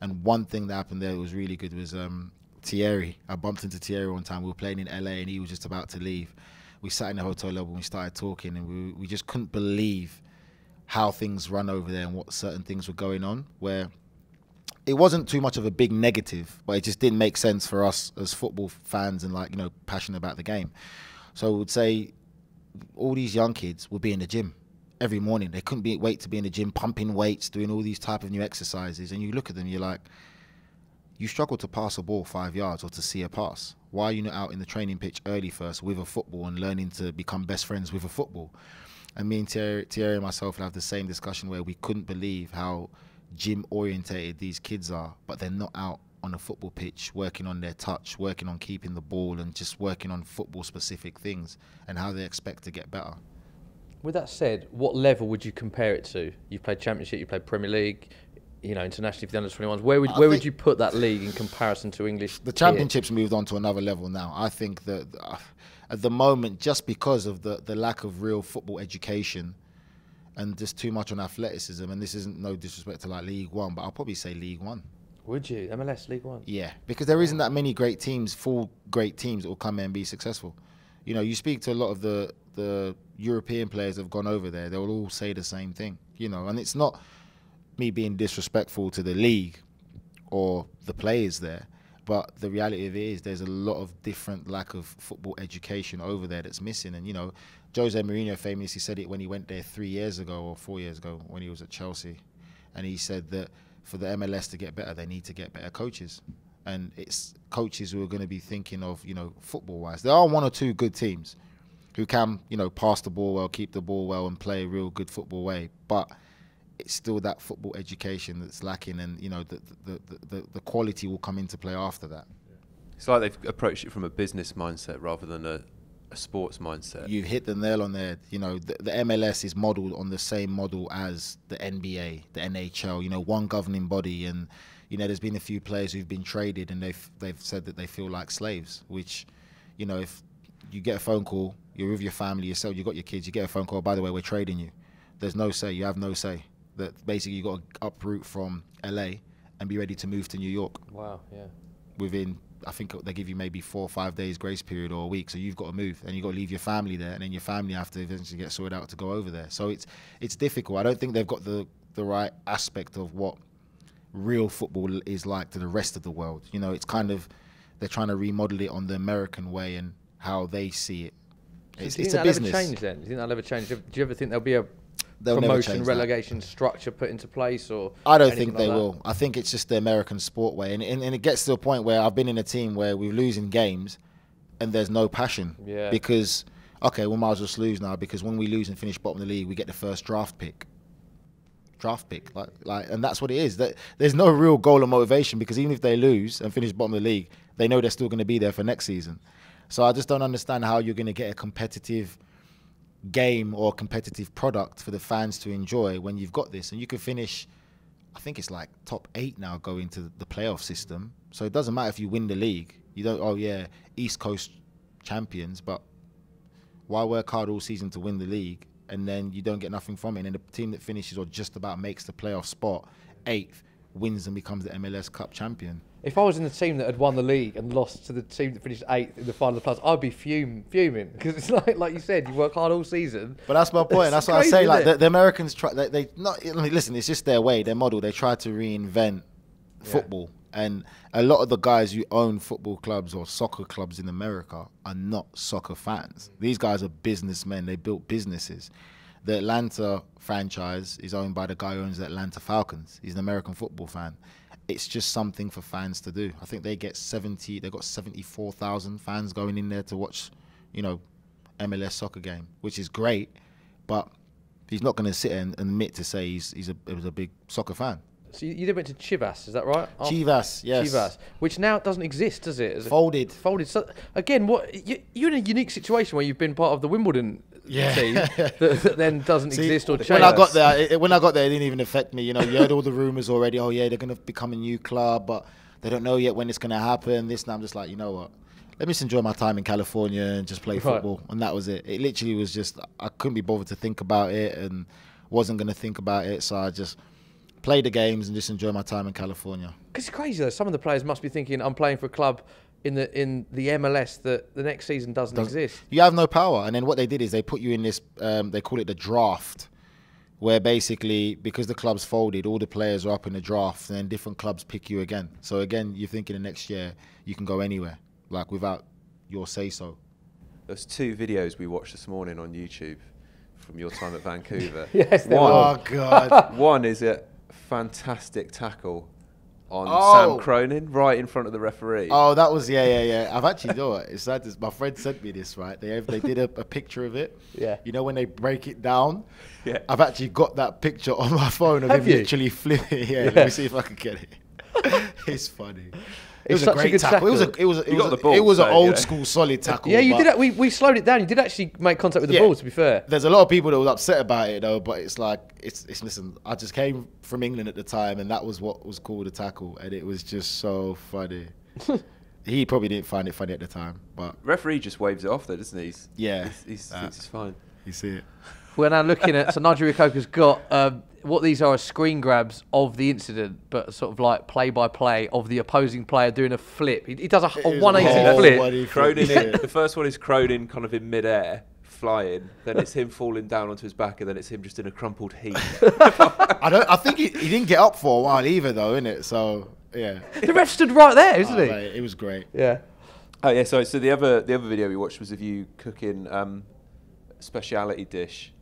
And one thing that happened there that was really good was Thierry. I bumped into Thierry one time. We were playing in LA and he was just about to leave. We sat in the hotel lobby and we started talking, and we just couldn't believe how things run over there and what certain things were going on, where it wasn't too much of a big negative, but it just didn't make sense for us as football fans and, like, you know, passionate about the game. So I would say all these young kids would be in the gym every morning. They couldn't wait to be in the gym, pumping weights, doing all these type of new exercises. And you look at them, you're like, you struggle to pass a ball 5 yards or to see a pass. Why are you not out in the training pitch early first with a football and learning to become best friends with a football? And me and Thierry and myself would have the same discussion where we couldn't believe how gym orientated these kids are, but they're not out on a football pitch working on their touch, working on keeping the ball, and just working on football specific things and how they expect to get better. With that said, what level would you compare it to? You've played Championship, you've played Premier League, you know, internationally for the under-21s. Where would you put that league in comparison to English? The Championship's moved on to another level now. I think that at the moment, just because of the lack of real football education and just too much on athleticism, and this isn't no disrespect to like League One, but I'll probably say League One. Would you? MLS League One? Yeah, because there isn't that many great teams, full great teams that will come in and be successful. You know, you speak to a lot of the European players that have gone over there, they will all say the same thing, you know, and it's not me being disrespectful to the league or the players there, but the reality of it is there's a lot of different lack of football education over there that's missing. And, you know, Jose Mourinho famously said it when he went there 3 years ago or 4 years ago when he was at Chelsea, and he said that for the MLS to get better, they need to get better coaches. And it's coaches who are going to be thinking of, you know, football-wise. There are one or two good teams who can, you know, pass the ball well, keep the ball well, and play a real good football way. But it's still that football education that's lacking, and, you know, the quality will come into play after that. It's like they've approached it from a business mindset rather than a sports mindset. You've hit the nail on there. You know, the MLS is modelled on the same model as the NBA, the NHL, you know, one governing body. And, you know, there's been a few players who've been traded and they've said that they feel like slaves, which, you know, if you get a phone call, you're with your family, yourself, you've got your kids, you get a phone call, by the way, we're trading you. There's no say, you have no say. That basically you got to uproot from LA and be ready to move to New York. Wow, yeah. Within, I think they give you maybe 4 or 5 days grace period or a week, so you've got to move and you've got to leave your family there, and then your family have to eventually get sorted out to go over there. So it's difficult. I don't think they've got the right aspect of what real football is like to the rest of the world. You know, it's kind of, they're trying to remodel it on the American way and how they see it. It's a business. Ever change then? Do you think that'll ever change? Do you ever think there'll be a They'll promotion relegation structure put into place? Or I don't think they will. I think it's just the American sport way, and it gets to a point where I've been in a team where we're losing games and there's no passion. Yeah. Because, okay, we might as well just lose now, because when we lose and finish bottom of the league, we get the first draft pick, and that's what it is. That there's no real goal or motivation, because even if they lose and finish bottom of the league, they know they're still going to be there for next season. So I just don't understand how you're going to get a competitive game or competitive product for the fans to enjoy when you've got this. And you can finish, I think it's like top 8 now going to the playoff system. So it doesn't matter if you win the league. You don't, oh yeah, East Coast champions, but why work hard all season to win the league and then you don't get nothing from it? And the team that finishes or just about makes the playoff spot 8th wins and becomes the MLS Cup champion. If I was in the team that had won the league and lost to the team that finished 8th in the final of the playoffs, I'd be fuming, because it's like you said, you work hard all season. But that's my point. That's what I say. Like the Americans try. They not. I mean, listen, it's just their way, their model. They try to reinvent football, and a lot of the guys who own football clubs or soccer clubs in America are not soccer fans. These guys are businessmen. They built businesses. The Atlanta franchise is owned by the guy who owns the Atlanta Falcons. He's an American football fan. It's just something for fans to do. I think they've got 74,000 fans going in there to watch, you know, MLS soccer game, which is great, but he's not going to sit and admit to say he was a big soccer fan. So you went to Chivas, is that right? Chivas, yes. Chivas, which now doesn't exist, does it? Folded. Folded. So again, you're in a unique situation where you've been part of the Wimbledon team that then doesn't exist or change. When I got there, it didn't even affect me. You know, you heard all the rumours already. Oh yeah, they're going to become a new club, but they don't know yet when it's going to happen. This, and I'm just like, you know what? Let me just enjoy my time in California and just play football. And that was it. It literally was just, I couldn't be bothered to think about it and wasn't going to think about it. So I just play the games and just enjoy my time in California. Because it's crazy though. Some of the players must be thinking, I'm playing for a club in the MLS that the next season doesn't exist. You have no power. And then what they did is they put you in this, they call it the draft, where basically, because the club's folded, all the players are up in the draft, and then different clubs pick you again. So again, you're thinking the next year you can go anywhere, like without your say-so. There's 2 videos we watched this morning on YouTube from your time at Vancouver. Yes, there Oh, God. One is a fantastic tackle on Sam Cronin right in front of the referee. Oh, that was, yeah. I've actually, you know what, it's sad, my friend sent me this, right? They did a picture of it. Yeah. You know when they break it down? Yeah. I've actually got that picture on my phone of Have him you? literally flipping. Yeah, let me see if I can get it. It's funny. It was a such a great good tackle. tackle. You It was an so, old yeah. school solid tackle. Yeah, you but did. We slowed it down. You did actually make contact with the ball, to be fair. There's a lot of people that was upset about it though, but it's like it's listen, I just came from England at the time and that was what was called a tackle, and it was just so funny. He probably didn't find it funny at the time, but Referee just waves it off though, doesn't he? Yeah. He thinks it's fine. you see it. We're now looking at, so Nigel Reo-Coker's got what these are screen grabs of the incident, but sort of like play-by-play of the opposing player doing a flip. He does a 180 flip. Cronin the first one is Cronin kind of in midair, flying. Then it's him falling down onto his back, and then it's him just in a crumpled heap. I think he didn't get up for a while either though, innit? So yeah. The ref stood right there, isn't he? Mate, it was great. Yeah. Oh yeah, so the other video we watched was of you cooking a speciality dish,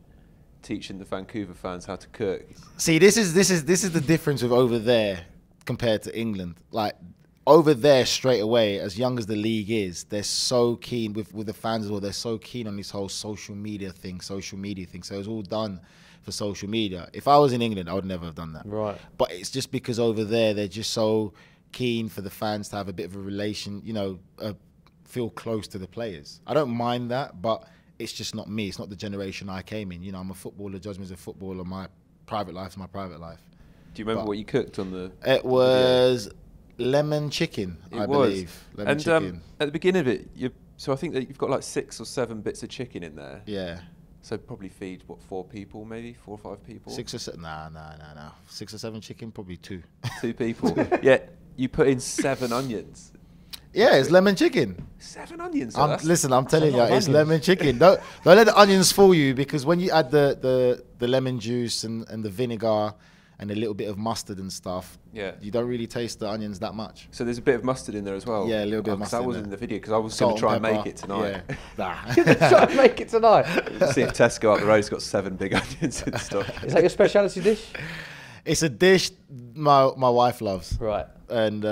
teaching the Vancouver fans how to cook. See, this is the difference with over there compared to England. Like over there, straight away, as young as the league is, they're so keen with the fans as well. They're so keen on this whole social media thing. So it's all done for social media. If I was in England, I would never have done that. Right. But it's just because over there, they're just so keen for the fans to have a bit of a relation, feel close to the players. I don't mind that, but it's just not me. It's not the generation I came in. I'm a footballer. Judgment's a footballer. My private life is my private life. Do you remember what you cooked on the? It was lemon chicken, I believe. Lemon chicken. At the beginning of it, so I think that you've got like 6 or 7 bits of chicken in there. Yeah. So probably feed 4 people, maybe 4 or 5 people. 6 or 7? Nah. 6 or 7 chicken, probably 2. 2 people. Yeah, you put in 7 onions. Yeah, it's lemon chicken. 7 onions. Listen, I'm telling you, it's lemon chicken. Don't let the onions fool you, because when you add the lemon juice and the vinegar and a little bit of mustard and stuff, you don't really taste the onions that much. So there's a bit of mustard in there as well. Yeah, a little bit of mustard. That wasn't in the video because I was going to try and make it tonight. Yeah. Try and make it tonight. See if Tesco up the road's got 7 big onions in stock. Is that your speciality dish? It's a dish my wife loves. Right. And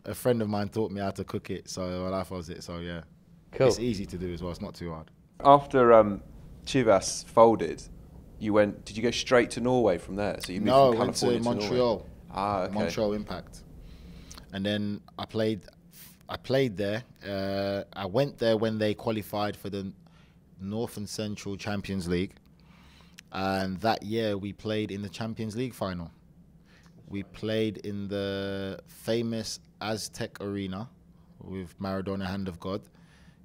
a friend of mine taught me how to cook it, so my wife loves it. So yeah, cool. It's easy to do as well. It's not too hard. After Chivas folded, did you go straight to Norway from there? So you moved from California went to Montreal. Norway? Ah, okay. Montreal Impact. And then I played there. I went there when they qualified for the North and Central Champions League. And that year we played in the Champions League final. We played in the famous Aztec Arena with Maradona, Hand of God.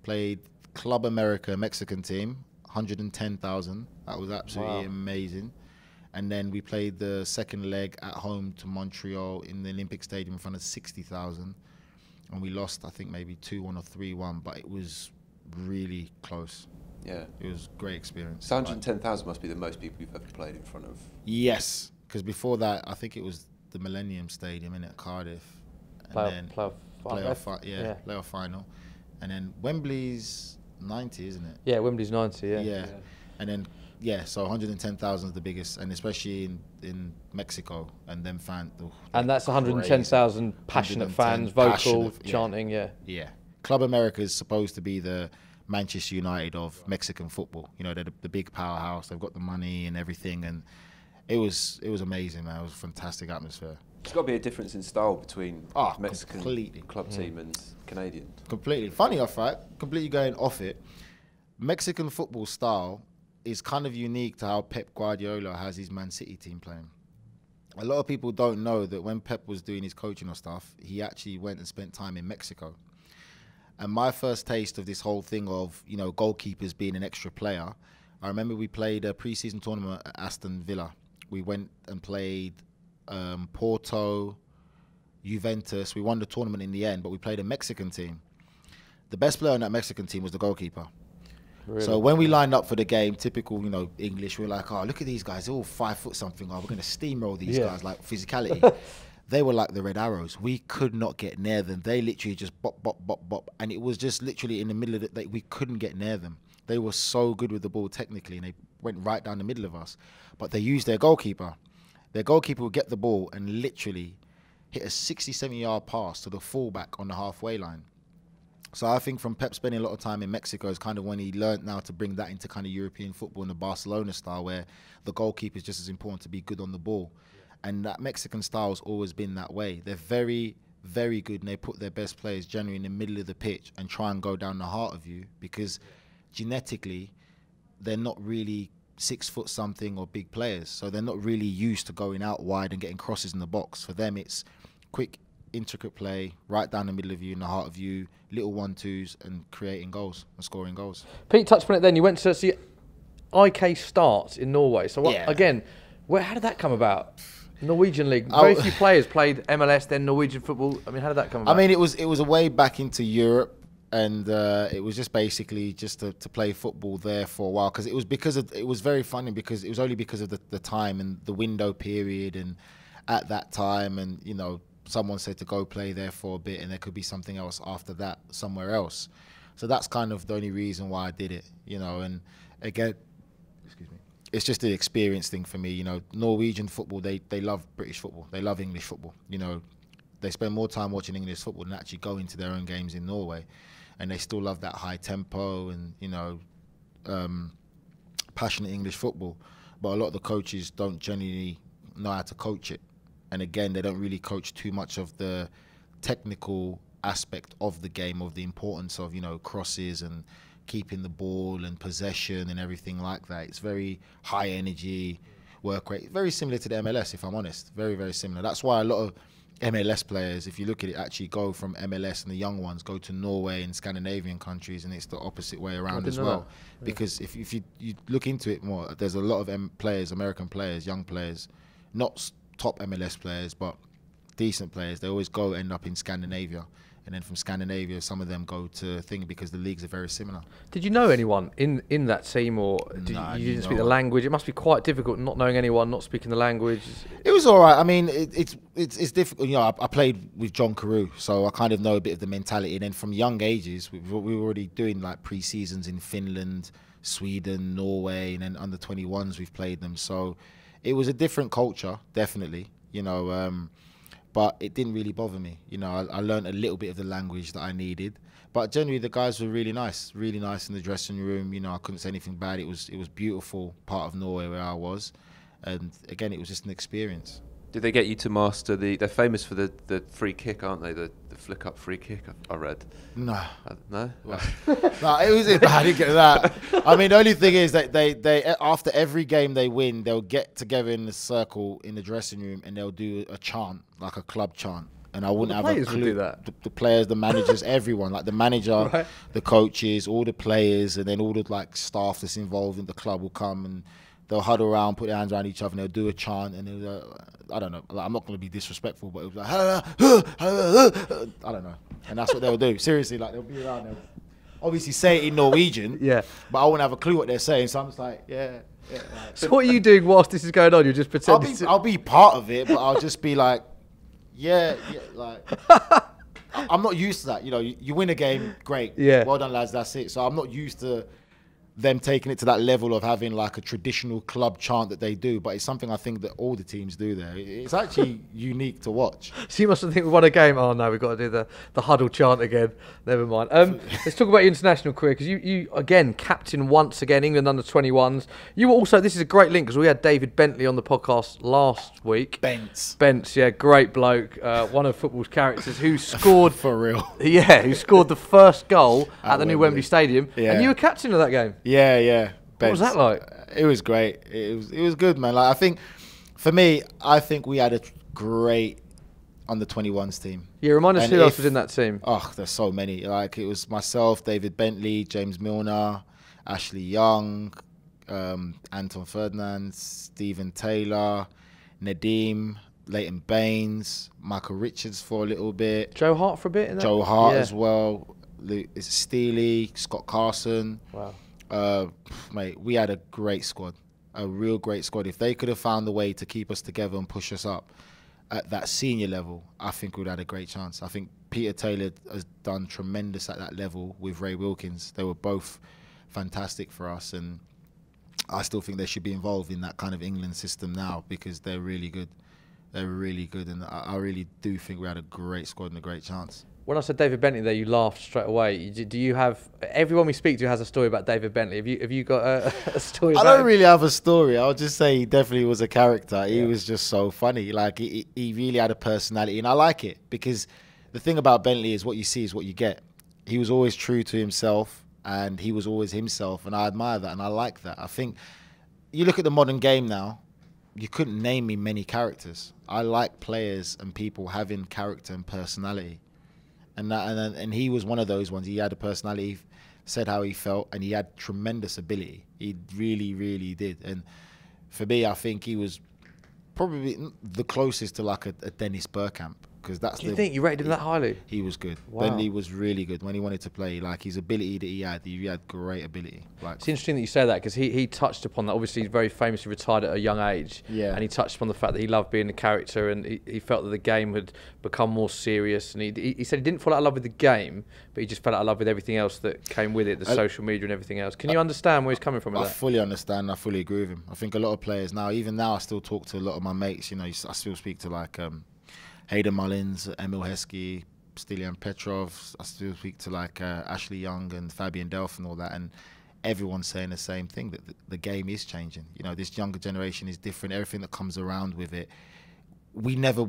Played Club America, Mexican team, 110,000. That was absolutely amazing. And then we played the second leg at home to Montreal in the Olympic Stadium in front of 60,000. And we lost, I think, maybe 2-1 or 3-1, but it was really close. Yeah. It was a great experience. So 110,000 must be the most people you've ever played in front of. Yes, because before that, I think it was the Millennium Stadium in Cardiff. And playoff final. And then Wembley's 90, isn't it? Yeah, Wembley's 90, Yeah. And then, so 110,000 is the biggest, and especially in Mexico, and them fans. And that's 110,000 passionate fans, vocal, chanting, Yeah. Club America is supposed to be the Manchester United of Mexican football. They're the big powerhouse. They've got the money and everything, and it was amazing, man. It was a fantastic atmosphere. There's got to be a difference in style between Mexican completely. club team and Canadian. Completely. Funny enough, right? Completely going off it. Mexican football style is kind of unique to how Pep Guardiola has his Man City team playing. A lot of people don't know that when Pep was doing his coaching or stuff, he actually went and spent time in Mexico. And my first taste of this whole thing of, goalkeepers being an extra player, I remember we played a pre-season tournament at Aston Villa. We went and played Porto, Juventus. We won the tournament in the end, but we played a Mexican team. The best player on that Mexican team was the goalkeeper. Really? So when we lined up for the game, typical, English, we were like, oh, look at these guys, they're all 5 foot something. Oh, we're going to steamroll these guys, like physicality. They were like the Red Arrows. We could not get near them. They literally just bop, bop, bop, bop. And it was just literally in the middle of it. We couldn't get near them. They were so good with the ball technically, and they went right down the middle of us. But they used their goalkeeper. Their goalkeeper would get the ball and literally hit a 60, 70-yard pass to the fullback on the halfway line. So I think from Pep spending a lot of time in Mexico is kind of when he learned now to bring that into kind of European football in the Barcelona style, where the goalkeeper is just as important to be good on the ball. And that Mexican style has always been that way. They're very, very good, and they put their best players generally in the middle of the pitch and try and go down the heart of you, because genetically they're not really 6 foot something or big players. So they're not really used to going out wide and getting crosses in the box. For them, it's quick, intricate play right down the middle of you, in the heart of you, little 1-2s, and creating goals and scoring goals. Pete touched on it then. You went to see IK Start in Norway. So what, Yeah. again, how did that come about? Norwegian league. Very few players played MLS, then Norwegian football. I mean, how did that come about? I mean, it was a way back into Europe, and it was just basically just to play football there for a while, because it was very funny, because it was only because of the time and the window period, and at that time, and someone said to go play there for a bit, and there could be something else after that somewhere else. So that's kind of the only reason why I did it, and again, excuse me, it's just the experience thing for me. Norwegian football, they love British football, they love English football. They spend more time watching English football than actually going to their own games in Norway, and they still love that high tempo and passionate English football. But a lot of the coaches don't genuinely know how to coach it, and again, they don't really coach too much of the technical aspect of the game, of the importance of crosses and keeping the ball and possession and everything like that. It's very high energy work rate, very similar to the MLS, if I'm honest. Very, very similar. That's why a lot of MLS players, if you look at it, actually go from MLS, and the young ones go to Norway and Scandinavian countries, and it's the opposite way around as well. Yeah. Because if you look into it more, there's a lot of American players, young players, not top MLS players, but decent players. They always end up in Scandinavia. And then from Scandinavia, some of them go to because the leagues are very similar. Did you know anyone in that team, or you didn't speak the language? It must be quite difficult not knowing anyone, not speaking the language. It was all right. I mean, it's difficult. I played with John Carew, so I kind of know a bit of the mentality. And then from young ages, we were already doing like pre-seasons in Finland, Sweden, Norway, and then under 21s we've played them. So it was a different culture, definitely. But it didn't really bother me. I learned a little bit of the language that I needed. But generally, the guys were really nice in the dressing room. I couldn't say anything bad. It was beautiful part of Norway where I was. And again, it was just an experience. Did they get you to master they're famous for the free kick, aren't they? The flick up free kick, I read. No. No? No, I didn't get that. I mean, the only thing is that they after every game they win, they'll get together in the circle in the dressing room, and they'll do a chant, like a club chant. And I wouldn't have a clue. Do that. The players, the managers, everyone, like the manager, right, the coaches, all the players, and then all the staff that's involved in the club will come, and they'll huddle around, put their hands around each other, and they'll do a chant, and I don't know. I'm not going to be disrespectful, but it was like, I don't know. And that's what they'll do. Seriously, they'll be around, they'll obviously say it in Norwegian, yeah, but I wouldn't have a clue what they're saying, so I'm just like, yeah. So what are you doing whilst this is going on? You're just pretending I'll be part of it, but I'll just be like, yeah, I'm not used to that. You win a game, great. Yeah. Well done, lads, that's it. So I'm not used to them taking it to that level of having like a traditional club chant that they do, but it's something I think that all the teams do there. It's actually unique to watch. So you must think we won a game. Oh no, we've got to do the huddle chant again. Never mind. Let's talk about your international career, because you again captain once again England under 21s. You were also, this is a great link because we had David Bentley on the podcast last week. Bents, yeah, great bloke. One of football's characters who scored for real. Yeah, who scored the first goal at the new Wembley Stadium, and you were captain of that game. Yeah. What was that like? It was great. It was good, man. I think, for me, we had a great under 21s team. Yeah, remind us who else was in that team. Oh, there's so many. It was myself, David Bentley, James Milner, Ashley Young, Anton Ferdinand, Stephen Taylor, Nadeem. Leighton Baines, Michael Richards for a little bit, Joe Hart for a bit. Joe Hart as well. Is it Steely, Scott Carson? Wow. Mate, we had a great squad, a real great squad. If they could have found a way to keep us together and push us up at that senior level, I think we'd had a great chance. I think Peter Taylor has done tremendous at that level with Ray Wilkins. They were both fantastic for us, and I still think they should be involved in that kind of England system now because they're really good. They're really good, and I really do think we had a great squad and a great chance. When I said David Bentley there, you laughed straight away. Do you have... Everyone we speak to has a story about David Bentley. Have you got a story about I don't him? really have a story. I'll just say he definitely was a character. He was just so funny. Like, he really had a personality, and I like it because the thing about Bentley is what you see is what you get. He was always true to himself, and he was always himself, and I admire that, and I like that. I think you look at the modern game now, you couldn't name me many characters. I like players and people having character and personality. And he was one of those ones. He had a personality, said how he felt, and he had tremendous ability. He really, really did. And for me, I think he was probably the closest to like a Dennis Bergkamp. Because that's Do you think you rated him that highly? He was good. Wow. Bentley was really good when he wanted to play. Like his ability that he had great ability. Like, it's interesting that you say that because he touched upon that. Obviously, he's very famously retired at a young age. Yeah. And he touched upon the fact that he loved being a character and he felt that the game had become more serious. And he said he didn't fall out of love with the game, but he just fell out of love with everything else that came with it, the social media and everything else. Can you understand where he's coming from with I that? fully understand. I fully agree with him. I think a lot of players now, even now, I still talk to a lot of my mates. You know, I still speak to like Hayden Mullins, Emil Heskey, Stilian Petrov. I still speak to like Ashley Young and Fabian Delph and all that, and everyone's saying the same thing, that the game is changing. You know, this younger generation is different. Everything that comes around with it. We never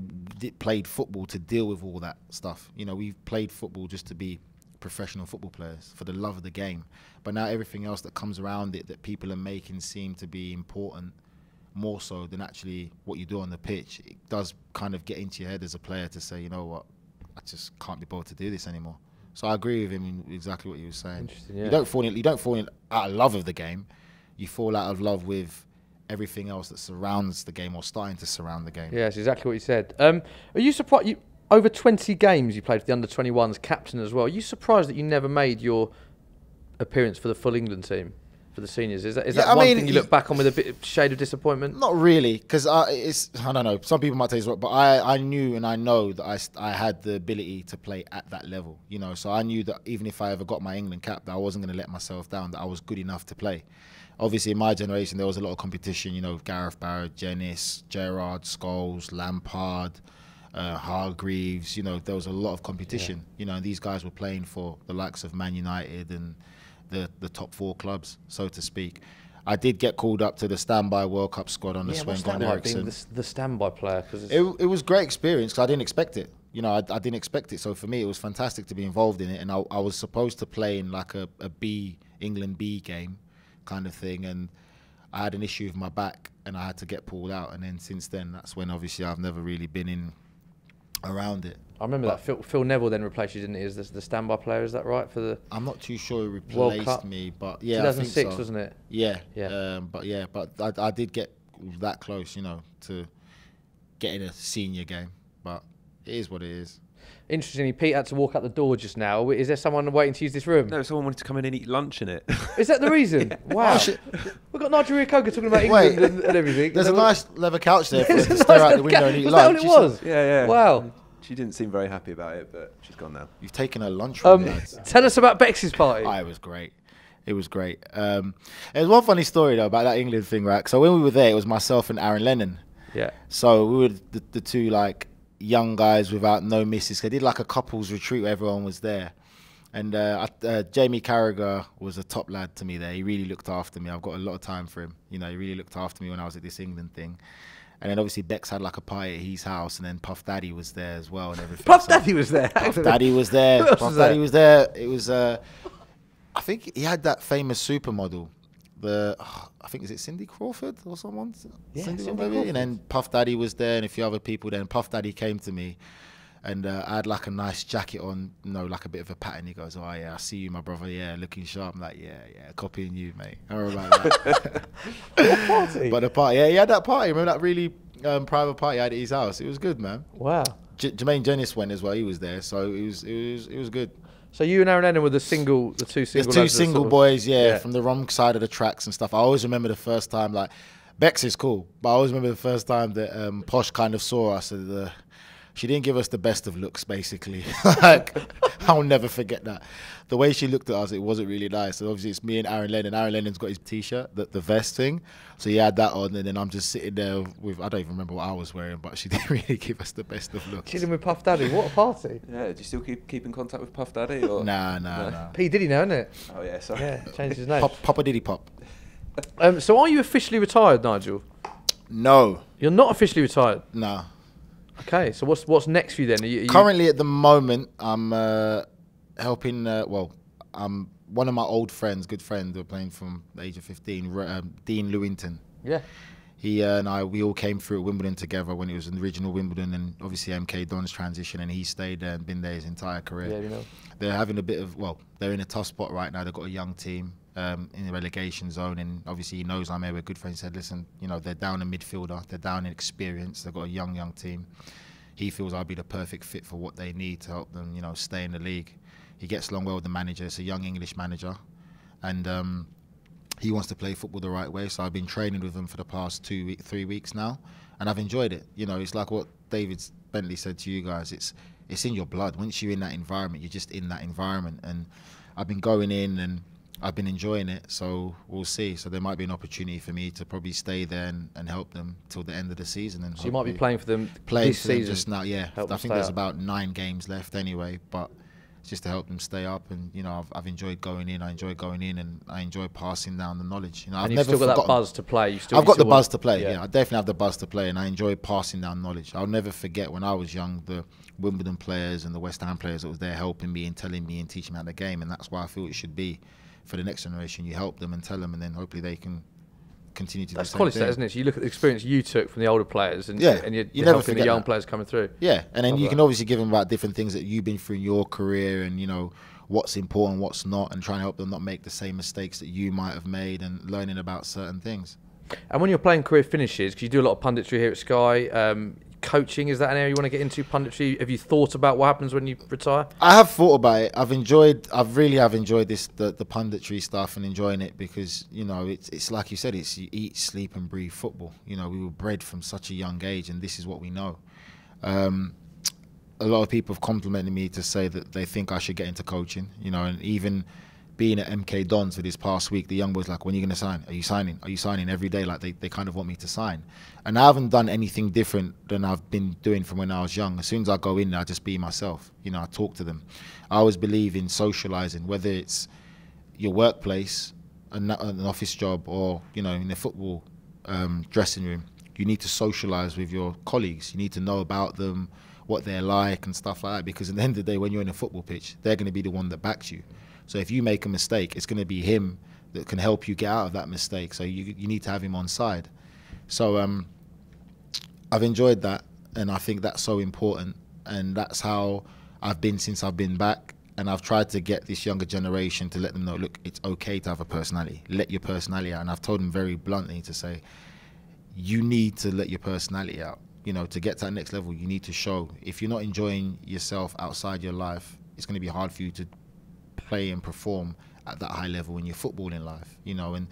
played football to deal with all that stuff. You know, we've played football just to be professional football players for the love of the game. But now everything else that comes around it that people are making seem to be important, more so than actually what you do on the pitch. It does kind of get into your head as a player to say, you know what, I just can't be bothered to do this anymore. So I agree with him in exactly what you were saying. Interesting, yeah. You don't fall in out of love of the game. You fall out of love with everything else that surrounds the game or starting to surround the game. Yeah, that's exactly what you said. Are you surprised? Over 20 games you played for the under-21s, captain as well. Are you surprised that you never made your appearance for the full England team? For the seniors, is that one thing you look back on with a bit of shade of disappointment? Not really, because I don't know. Some people might say it's wrong, but I knew and I know that I had the ability to play at that level. You know, so I knew that even if I ever got my England cap, that I wasn't going to let myself down. That I was good enough to play. Obviously, in my generation, there was a lot of competition. You know, Gareth Barrett, Jennings, Gerrard, Scholes, Lampard, Hargreaves. You know, there was a lot of competition. Yeah. You know, and these guys were playing for the likes of Man United and the top four clubs, so to speak. I did get called up to the standby World Cup squad on the Sven-Goran Eriksson. The standby player? It was great experience because I didn't expect it. You know, I didn't expect it. So for me, it was fantastic to be involved in it. And I was supposed to play in like a England B game kind of thing. And I had an issue with my back and I had to get pulled out. And then since then, that's when obviously I've never really been in around it. I remember that Phil Neville then replaced you, didn't he, as the standby player? Is that right for the? I'm not too sure he replaced me, but yeah, 2006, I think so. Wasn't it? Yeah. But I did get that close, you know, to getting a senior game. But it is what it is. Interestingly, Pete had to walk out the door just now. Is there someone waiting to use this room? No, someone wanted to come in and eat lunch in it. Is that the reason? Yeah. Wow. We've got Nigel Reo-Coker talking about England and everything. There's a nice leather couch there for us to stare out the window and eat lunch. Was that what it was? Yeah. Wow. She didn't seem very happy about it, but she's gone now. You've taken her lunch from lads. Tell us about Bex's party. It was great. It was great. There's one funny story, though, about that England thing, right? So when we were there, it was myself and Aaron Lennon. Yeah. So we were the two, like, young guys without no misses. They did like a couples retreat where everyone was there. And Jamie Carragher was a top lad to me there. He really looked after me. I've got a lot of time for him. You know, he really looked after me when I was at this England thing. And then obviously Bex had like a party at his house, and then Puff Daddy was there as well and everything. Puff Daddy was there? Puff Daddy was there. Puff Daddy was there. It was, I think he had that famous supermodel. I think, is it Cindy Crawford or someone? Yeah, Cindy Crawford. And then Puff Daddy was there and a few other people there. And Puff Daddy came to me And I had like a nice jacket on, like a bit of a pattern. He goes, "Oh yeah, I see you, my brother. Yeah, looking sharp." I'm like, "Yeah, copying you, mate." I remember that. What party? But the party, yeah, he had that party. Remember that really private party he had at his house? It was good, man. Wow. Jermaine Dennis went as well. He was there, so it was good. So you and Aaron Lennon were the two single There's lads two that single sort of- boys, yeah, from the wrong side of the tracks and stuff. I always remember the first time, like, Bex is cool, but I always remember the first time that Posh kind of saw us. She didn't give us the best of looks, basically. Like, I'll never forget that. The way she looked at us, it wasn't really nice. So obviously it's me and Aaron Lennon. Aaron Lennon's got his T-shirt, the vest thing. So he had that on, and then I'm just sitting there with, I don't even remember what I was wearing, but she didn't really give us the best of looks. Chilling with Puff Daddy. What a party. Yeah, do you still keep in contact with Puff Daddy? Or? Nah. P Diddy now, isn't it? Oh yeah, sorry. Yeah, changed his name. Papa Diddy Pop. So are you officially retired, Nigel? No. You're not officially retired. No. Okay, so what's next for you then? Are you Currently, at the moment, I'm helping. One of my old friends, good friend, we're playing from the age of 15, Dean Lewington. Yeah. He and we all came through at Wimbledon together when it was an original Wimbledon, and obviously MK Don's transition, and he stayed there and been there his entire career. Yeah, you know. They're having a bit of, they're in a tough spot right now. They've got a young team in the relegation zone, and obviously he knows I'm here. We're good friends. He said, listen, they're down a midfielder, they're down in experience, they've got a young team. He feels I'll be the perfect fit for what they need to help them, stay in the league. He gets along well with the manager. It's a young English manager, and he wants to play football the right way. So I've been training with him for the past 3 weeks now, and I've enjoyed it. It's like what David Bentley said to you guys. It's in your blood. Once you're in that environment, you're just in that environment. And I've been going in and I've been enjoying it. So we'll see. So there might be an opportunity for me to probably stay there and help them till the end of the season. And So you might be playing for them playing this for them season. just now. Yeah, Help I them think stay there's up. about 9 games left anyway, but it's just to help them stay up. And I've enjoyed going in. I enjoy going in, and I enjoy passing down the knowledge. I've And you've never still got that forgotten. buzz to play. I've got the buzz to play. Yeah, I definitely have the buzz to play, and I enjoy passing down knowledge. I'll never forget when I was young, the Wimbledon players and the West Ham players that was there helping me and telling me and teaching me how the game, and that's why I feel it should be for the next generation. You help them and tell them, and then hopefully they can continue to do the That's same quality, thing. isn't it? So you look at the experience you took from the older players, and Yeah, and you're you never helping the forget young that. players coming through. Yeah, and then Love you that. can obviously give them about different things that you've been through in your career, and what's important, what's not, and try and help them not make the same mistakes that you might have made, and learning about certain things. And when your playing career finishes, because you do a lot of punditry here at Sky, coaching, is that an area you want to get into, punditry? Have you thought about what happens when you retire? I have thought about it. I really have enjoyed the punditry stuff and enjoying it because, it's like you said, it's you eat, sleep and breathe football. We were bred from such a young age, and this is what we know. A lot of people have complimented me to say that they think I should get into coaching, and even being at MK Dons for this past week, the young boys like, when are you going to sign? Are you signing? Are you signing every day? Like they kind of want me to sign. And I haven't done anything different than I've been doing from when I was young. As soon as I go in there, I just be myself. I talk to them. I always believe in socializing, whether it's your workplace, an office job, or, in the football dressing room. You need to socialize with your colleagues. You need to know about them, what they're like and stuff like that, because at the end of the day, when you're in a football pitch, they're going to be the one that backs you. So if you make a mistake, it's going to be him that can help you get out of that mistake. So you need to have him on side. So I've enjoyed that, and I think that's so important, and that's how I've been since I've been back. And I've tried to get this younger generation to let them know, look, it's okay to have a personality. Let your personality out. And I've told them very bluntly to say, you need to let your personality out. To get to that next level, you need to show. If you're not enjoying yourself outside your life, it's going to be hard for you to play and perform at that high level in your footballing life, and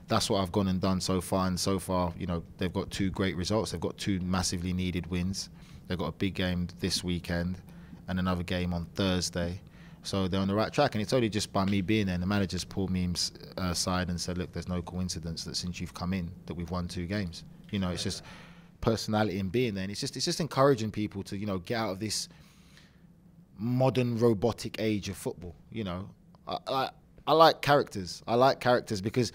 that's what I've gone and done so far. And so far, they've got 2 great results. They've got 2 massively needed wins. They've got a big game this weekend and another game on Thursday. So they're on the right track, and it's only just by me being there. And the manager's pulled me aside and said, look, there's no coincidence that since you've come in that we've won 2 games. It's just personality and being there, and it's just encouraging people to get out of this modern robotic age of football. I like characters. I like characters because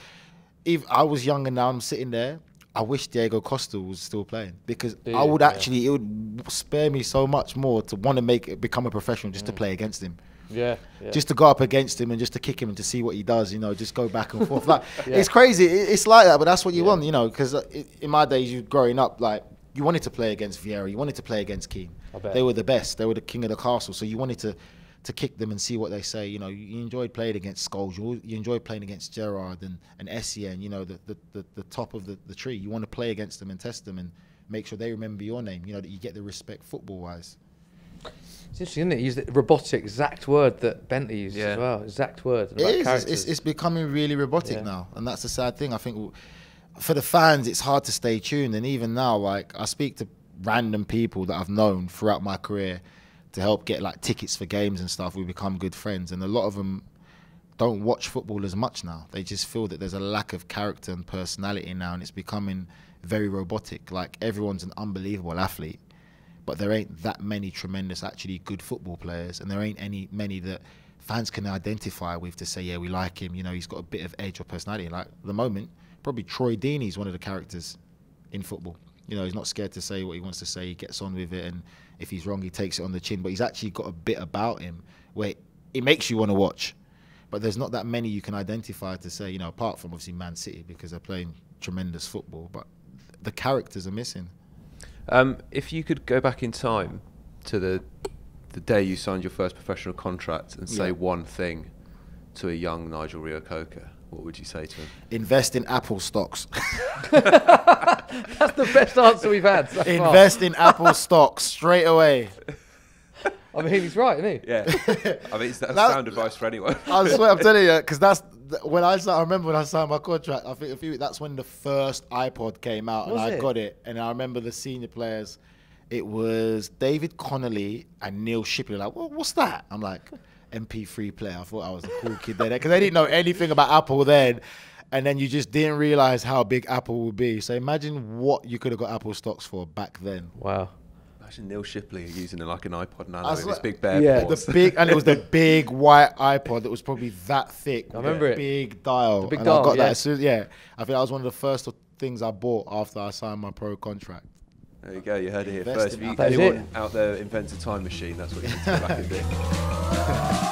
if I was young and now I'm sitting there, I wish Diego Costa was still playing, because I would actually, it would spare me so much more to want to become a professional just to play against him. Yeah. Just to go up against him and just to kick him and to see what he does, just go back and forth. Like, it's crazy. It's like that, but that's what you want, because in my days, you growing up, like, you wanted to play against Vieira, you wanted to play against Keane. I bet. They were the best. They were the king of the castle. So you wanted to kick them and see what they say. You know, you enjoyed playing against Scholes. You enjoyed playing against Gerrard and Essien. You know, the top of the tree. You want to play against them and test them and make sure they remember your name. You know, that you get the respect football-wise. It's interesting, isn't it? Use the robotic, exact word that Bentley uses as well. Exact word. It's becoming really robotic now, and that's the sad thing. I think for the fans, it's hard to stay tuned. And even now, like, I speak to random people that I've known throughout my career to help get like tickets for games and stuff. We become good friends, and a lot of them don't watch football as much now. They just feel that there's a lack of character and personality now, and it's becoming very robotic. Like, everyone's an unbelievable athlete, but there ain't that many tremendous, actually good football players, and there ain't many that fans can identify with to say, yeah, we like him. You know, he's got a bit of edge or personality. Like, at the moment, probably Troy Deeney's one of the characters in football. You know, he's not scared to say what he wants to say. He gets on with it, and if he's wrong, he takes it on the chin. But he's actually got a bit about him where it makes you want to watch. But there's not that many you can identify to say, you know, apart from obviously Man City, because they're playing tremendous football. But the characters are missing. If you could go back in time to the day you signed your first professional contract and say one thing to a young Nigel Reo-Coker, what would you say to him? Invest in Apple stocks. That's the best answer we've had so far. Invest in Apple stocks straight away. I mean, he's right, isn't he? Yeah. I mean, that's sound advice for anyone. I swear, I'm telling you, because that's when I remember when I signed my contract. I think that's when the first iPod came out, and I got it. And I remember the senior players. It was David Connolly and Neil Shipley. Like, what's that? I'm like, MP3 player. I thought I was a cool kid then, because they didn't know anything about Apple then. And then you just didn't realize how big Apple would be. So imagine what you could have got Apple stocks for back then. Wow. Imagine Neil Shipley using like an iPod Nano with this big bare ports. And it was the big white iPod that was probably that thick. I remember it. Big dial. The big and dial, I got that as soon, I think that was one of the first things I bought after I signed my pro contract. There you go, you heard it here Invest first. in If Apple. anyone out there invents a time machine, that's what you need to go back and do.